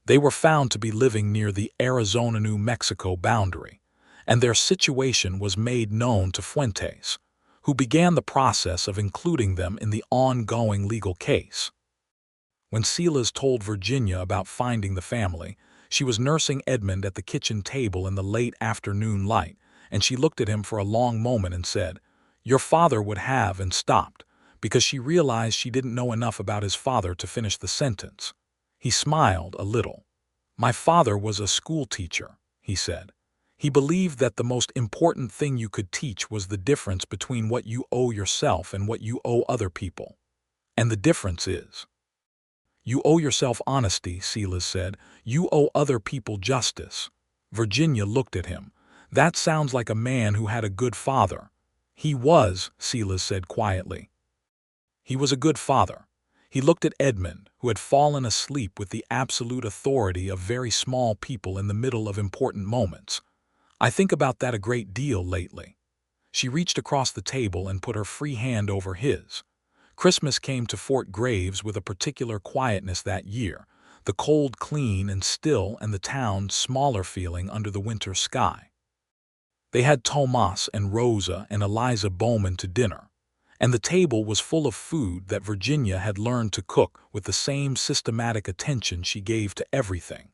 They were found to be living near the Arizona-New Mexico boundary, and their situation was made known to Fuentes, who began the process of including them in the ongoing legal case. When Silas told Virginia about finding the family, she was nursing Edmund at the kitchen table in the late afternoon light, and she looked at him for a long moment and said, "Your father would have," and stopped, because she realized she didn't know enough about his father to finish the sentence. He smiled a little. "My father was a school teacher," he said. "He believed that the most important thing you could teach was the difference between what you owe yourself and what you owe other people. And the difference is, you owe yourself honesty," Silas said. "You owe other people justice." Virginia looked at him. "That sounds like a man who had a good father." "He was," Silas said quietly. "He was a good father." He looked at Edmund, who had fallen asleep with the absolute authority of very small people in the middle of important moments. "I think about that a great deal lately." She reached across the table and put her free hand over his. Christmas came to Fort Graves with a particular quietness that year, the cold clean and still and the town smaller feeling under the winter sky. They had Tomas and Rosa and Eliza Bowman to dinner, and the table was full of food that Virginia had learned to cook with the same systematic attention she gave to everything,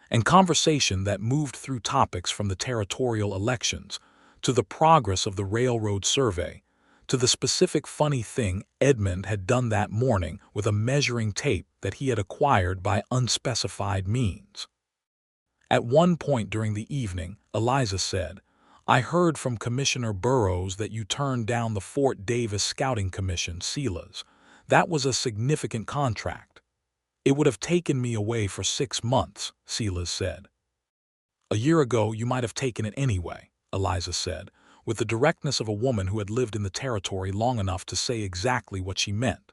and conversation that moved through topics from the territorial elections to the progress of the railroad survey, to the specific funny thing Edmund had done that morning with a measuring tape that he had acquired by unspecified means. At one point during the evening, Eliza said, "I heard from Commissioner Burrows that you turned down the Fort Davis Scouting Commission, Silas. That was a significant contract." "It would have taken me away for 6 months," Silas said. "A year ago, you might have taken it anyway," Eliza said, with the directness of a woman who had lived in the territory long enough to say exactly what she meant.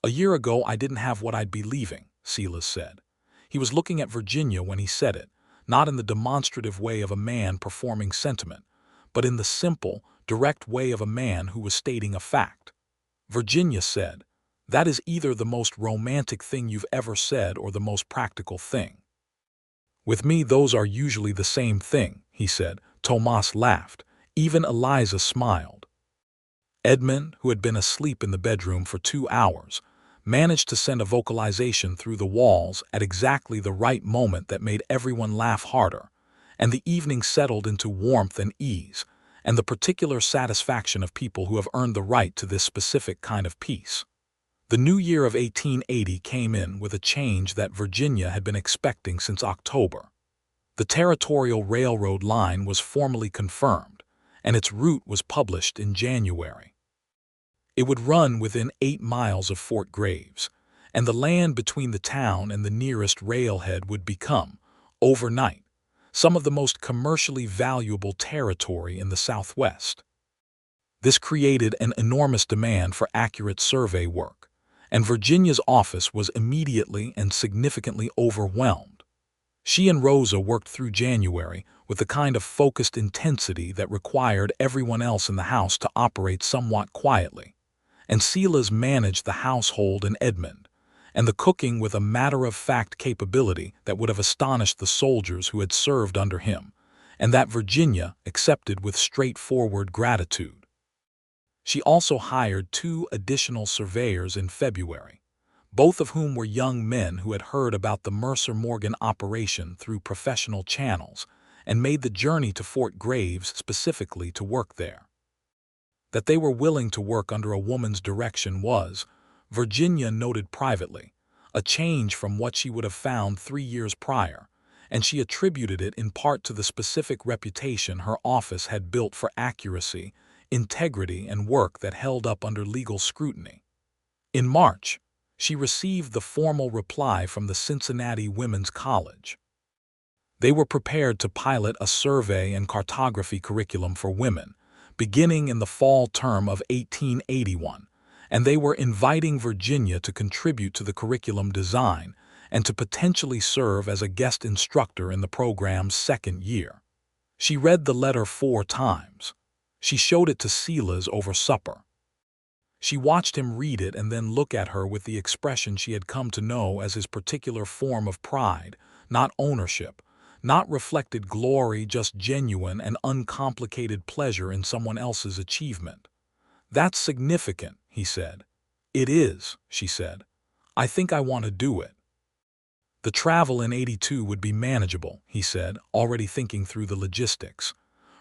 "A year ago, I didn't have what I'd be leaving," Silas said. He was looking at Virginia when he said it, not in the demonstrative way of a man performing sentiment, but in the simple, direct way of a man who was stating a fact. Virginia said, "That is either the most romantic thing you've ever said or the most practical thing." "With me, those are usually the same thing," he said. Tomas laughed. Even Eliza smiled. Edmund, who had been asleep in the bedroom for 2 hours, managed to send a vocalization through the walls at exactly the right moment that made everyone laugh harder, and the evening settled into warmth and ease, and the particular satisfaction of people who have earned the right to this specific kind of peace. The new year of 1880 came in with a change that Virginia had been expecting since October. The territorial railroad line was formally confirmed, and its route was published in January. It would run within 8 miles of Fort Graves, and the land between the town and the nearest railhead would become, overnight, some of the most commercially valuable territory in the Southwest. This created an enormous demand for accurate survey work, and Virginia's office was immediately and significantly overwhelmed. She and Rosa worked through January with the kind of focused intensity that required everyone else in the house to operate somewhat quietly, and Silas managed the household in Edmund, and the cooking with a matter-of-fact capability that would have astonished the soldiers who had served under him, and that Virginia accepted with straightforward gratitude. She also hired 2 additional surveyors in February, both of whom were young men who had heard about the Mercer Morgan operation through professional channels and made the journey to Fort Graves specifically to work there. That they were willing to work under a woman's direction was, Virginia noted privately, a change from what she would have found 3 years prior, and she attributed it in part to the specific reputation her office had built for accuracy, integrity, and work that held up under legal scrutiny. In March, she received the formal reply from the Cincinnati Women's College. They were prepared to pilot a survey and cartography curriculum for women, beginning in the fall term of 1881, and they were inviting Virginia to contribute to the curriculum design and to potentially serve as a guest instructor in the program's second year. She read the letter 4 times. She showed it to Silas over supper. She watched him read it and then look at her with the expression she had come to know as his particular form of pride, not ownership, not reflected glory, just genuine and uncomplicated pleasure in someone else's achievement. "That's significant," he said. "It is," she said. "I think I want to do it." The travel in 82 would be manageable, he said, already thinking through the logistics.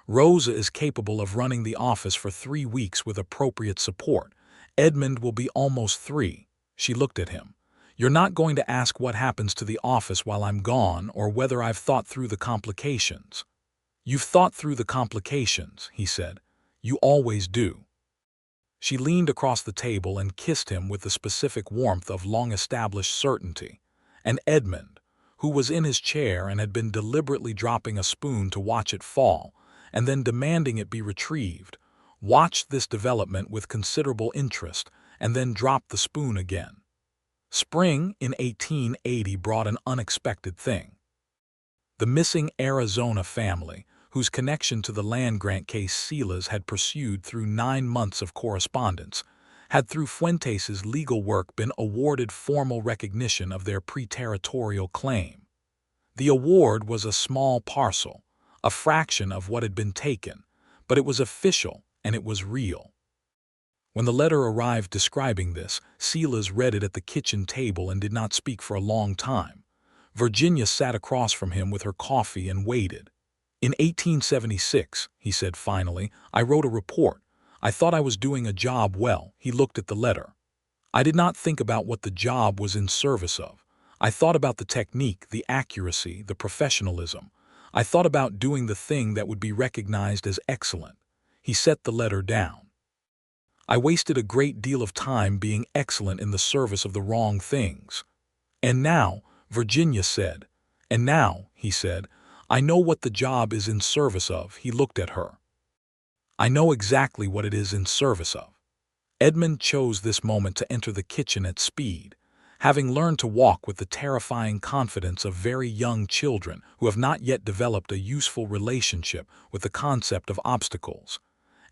Rosa is capable of running the office for 3 weeks with appropriate support. Edmund will be almost 3. She looked at him. "You're not going to ask what happens to the office while I'm gone or whether I've thought through the complications." "You've thought through the complications," he said. "You always do." She leaned across the table and kissed him with the specific warmth of long-established certainty, and Edmund, who was in his chair and had been deliberately dropping a spoon to watch it fall and then demanding it be retrieved, watched this development with considerable interest and then dropped the spoon again. Spring in 1880 brought an unexpected thing. The missing Arizona family, whose connection to the land grant case Silas had pursued through 9 months of correspondence, had through Fuentes's legal work been awarded formal recognition of their pre-territorial claim. The award was a small parcel, a fraction of what had been taken, but it was official and it was real. When the letter arrived describing this, Silas read it at the kitchen table and did not speak for a long time. Virginia sat across from him with her coffee and waited. "In 1876, he said finally, "I wrote a report. I thought I was doing a job well." He looked at the letter. "I did not think about what the job was in service of. I thought about the technique, the accuracy, the professionalism. I thought about doing the thing that would be recognized as excellent." He set the letter down. "I wasted a great deal of time being excellent in the service of the wrong things." "And now," Virginia said, "and now," he said, I know what the job is in service of. He looked at her. I know exactly what it is in service of. Edmund chose this moment to enter the kitchen at speed, having learned to walk with the terrifying confidence of very young children who have not yet developed a useful relationship with the concept of obstacles,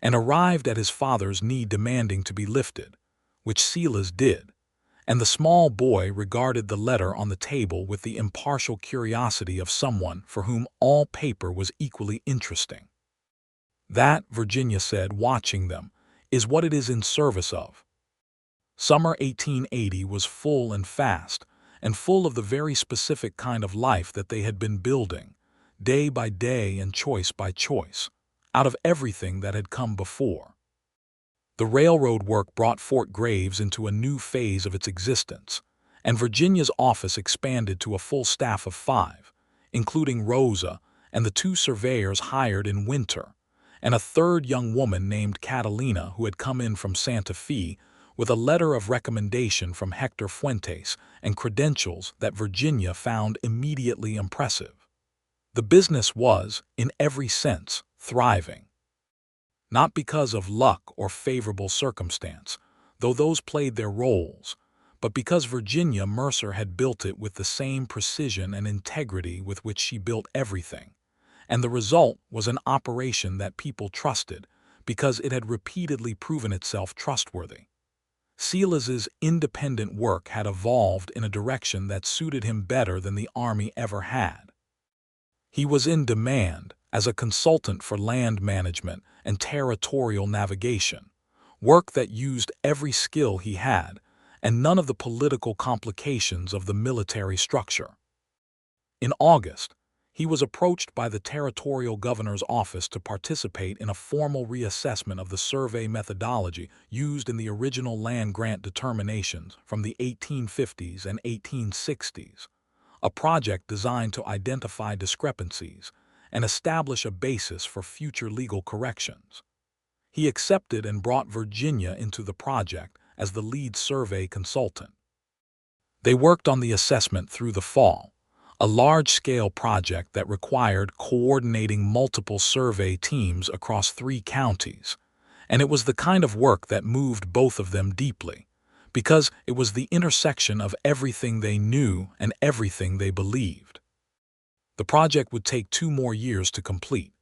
and arrived at his father's knee demanding to be lifted, which Silas did, and the small boy regarded the letter on the table with the impartial curiosity of someone for whom all paper was equally interesting. That, Virginia said, watching them, is what it is in service of. Summer 1880 was full and fast, and full of the very specific kind of life that they had been building, day by day and choice by choice, out of everything that had come before. The railroad work brought Fort Graves into a new phase of its existence, and Virginia's office expanded to a full staff of 5, including Rosa and the 2 surveyors hired in winter, and a third young woman named Catalina who had come in from Santa Fe with a letter of recommendation from Hector Fuentes and credentials that Virginia found immediately impressive. The business was, in every sense, thriving. Not because of luck or favorable circumstance, though those played their roles, but because Virginia Mercer had built it with the same precision and integrity with which she built everything, and the result was an operation that people trusted because it had repeatedly proven itself trustworthy. Silas's independent work had evolved in a direction that suited him better than the Army ever had. He was in demand as a consultant for land management and territorial navigation, work that used every skill he had and none of the political complications of the military structure. In August, he was approached by the territorial governor's office to participate in a formal reassessment of the survey methodology used in the original land grant determinations from the 1850s and 1860s, a project designed to identify discrepancies and establish a basis for future legal corrections. He accepted and brought Virginia into the project as the lead survey consultant. They worked on the assessment through the fall, a large-scale project that required coordinating multiple survey teams across 3 counties, and it was the kind of work that moved both of them deeply, because it was the intersection of everything they knew and everything they believed. The project would take 2 more years to complete.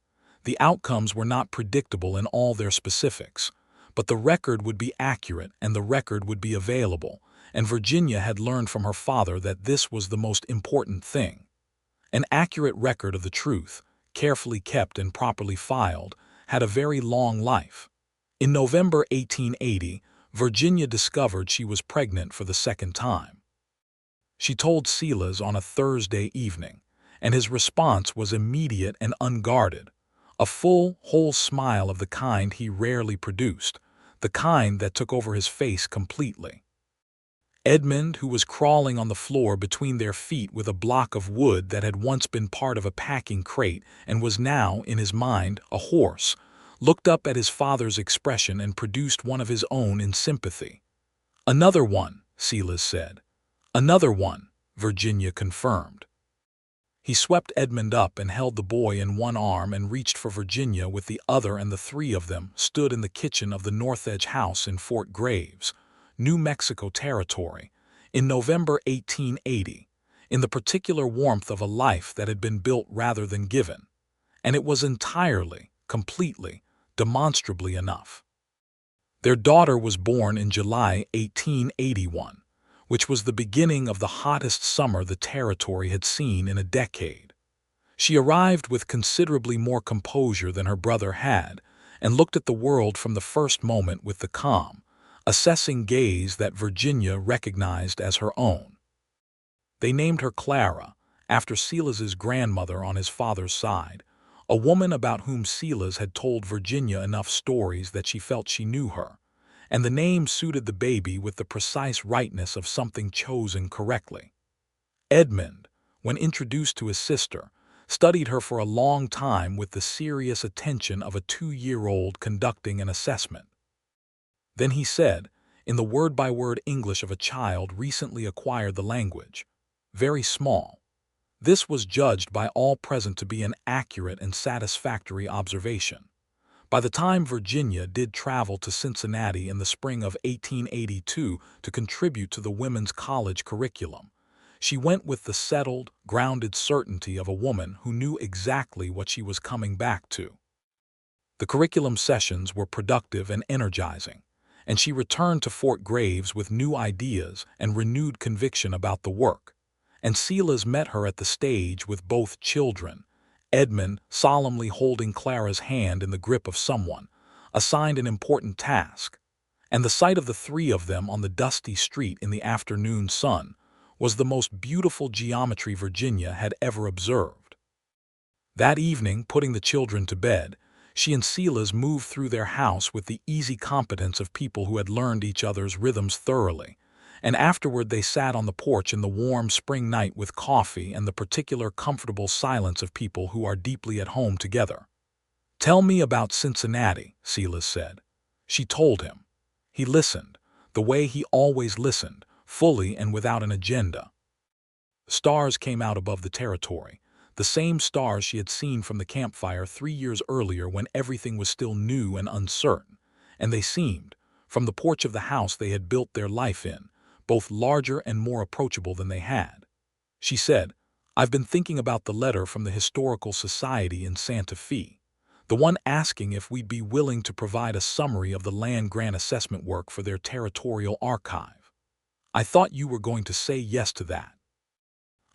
The outcomes were not predictable in all their specifics, but the record would be accurate and the record would be available, and Virginia had learned from her father that this was the most important thing. An accurate record of the truth, carefully kept and properly filed, had a very long life. In November 1880, Virginia discovered she was pregnant for the 2nd time. She told Silas on a Thursday evening, and his response was immediate and unguarded, a full, whole smile of the kind he rarely produced, the kind that took over his face completely. Edmund, who was crawling on the floor between their feet with a block of wood that had once been part of a packing crate and was now, in his mind, a horse, looked up at his father's expression and produced one of his own in sympathy. "Another one," Silas said. "Another one," Virginia confirmed. He swept Edmund up and held the boy in one arm and reached for Virginia with the other, and the 3 of them stood in the kitchen of the North Edge house in Fort Graves, New Mexico Territory, in November 1880, in the particular warmth of a life that had been built rather than given, and it was entirely, completely, demonstrably enough. Their daughter was born in July 1881, which was the beginning of the hottest summer the territory had seen in a decade. She arrived with considerably more composure than her brother had, and looked at the world from the first moment with the calm, assessing gaze that Virginia recognized as her own. They named her Clara, after Silas's grandmother on his father's side, a woman about whom Silas had told Virginia enough stories that she felt she knew her, and the name suited the baby with the precise rightness of something chosen correctly. Edmund, when introduced to his sister, studied her for a long time with the serious attention of a 2-year-old conducting an assessment. Then he said, in the word-by-word English of a child recently acquired the language, "Very small. This was judged by all present to be an accurate and satisfactory observation. By the time Virginia did travel to Cincinnati in the spring of 1882 to contribute to the women's college curriculum, she went with the settled, grounded certainty of a woman who knew exactly what she was coming back to. The curriculum sessions were productive and energizing, and she returned to Fort Graves with new ideas and renewed conviction about the work. And Silas met her at the stage with both children, Edmund solemnly holding Clara's hand in the grip of someone, assigned an important task, and the sight of the three of them on the dusty street in the afternoon sun was the most beautiful geometry Virginia had ever observed. That evening, putting the children to bed, she and Silas moved through their house with the easy competence of people who had learned each other's rhythms thoroughly, and afterward they sat on the porch in the warm spring night with coffee and the particular comfortable silence of people who are deeply at home together. "Tell me about Cincinnati," Silas said. She told him. He listened, the way he always listened, fully and without an agenda. Stars came out above the territory, the same stars she had seen from the campfire 3 years earlier when everything was still new and uncertain, and they seemed, from the porch of the house they had built their life in, both larger and more approachable than they had. She said, "I've been thinking about the letter from the Historical Society in Santa Fe, the one asking if we'd be willing to provide a summary of the land grant assessment work for their territorial archive. I thought you were going to say yes to that."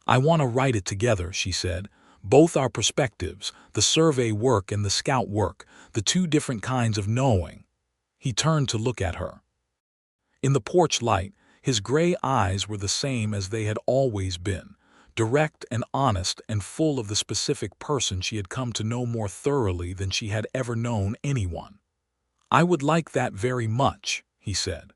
"I want to write it together," she said. "Both our perspectives, the survey work and the scout work, the two different kinds of knowing." He turned to look at her. In the porch light, his gray eyes were the same as they had always been, direct and honest and full of the specific person she had come to know more thoroughly than she had ever known anyone. "I would like that very much," he said.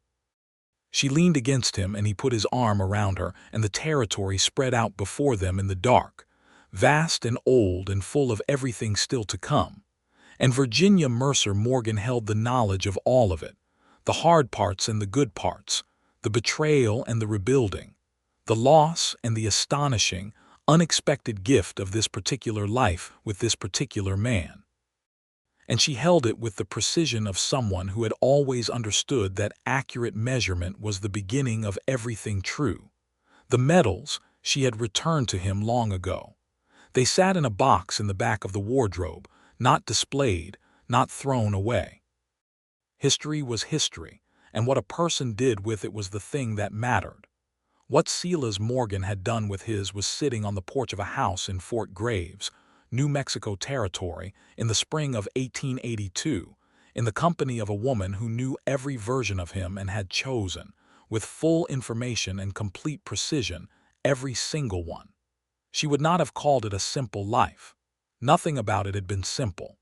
She leaned against him and he put his arm around her, and the territory spread out before them in the dark, vast and old and full of everything still to come. And Virginia Mercer Morgan held the knowledge of all of it, the hard parts and the good parts, the betrayal and the rebuilding, the loss and the astonishing, unexpected gift of this particular life with this particular man. And she held it with the precision of someone who had always understood that accurate measurement was the beginning of everything true. The medals she had returned to him long ago. They sat in a box in the back of the wardrobe, not displayed, not thrown away. History was history, and what a person did with it was the thing that mattered. What Silas Morgan had done with his was sitting on the porch of a house in Fort Graves, New Mexico Territory, in the spring of 1882, in the company of a woman who knew every version of him and had chosen, with full information and complete precision, every single one. She would not have called it a simple life. Nothing about it had been simple.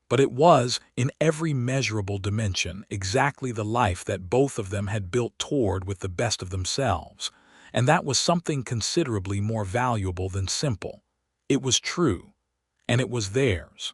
But it was, in every measurable dimension, exactly the life that both of them had built toward with the best of themselves, and that was something considerably more valuable than simple. It was true, and it was theirs.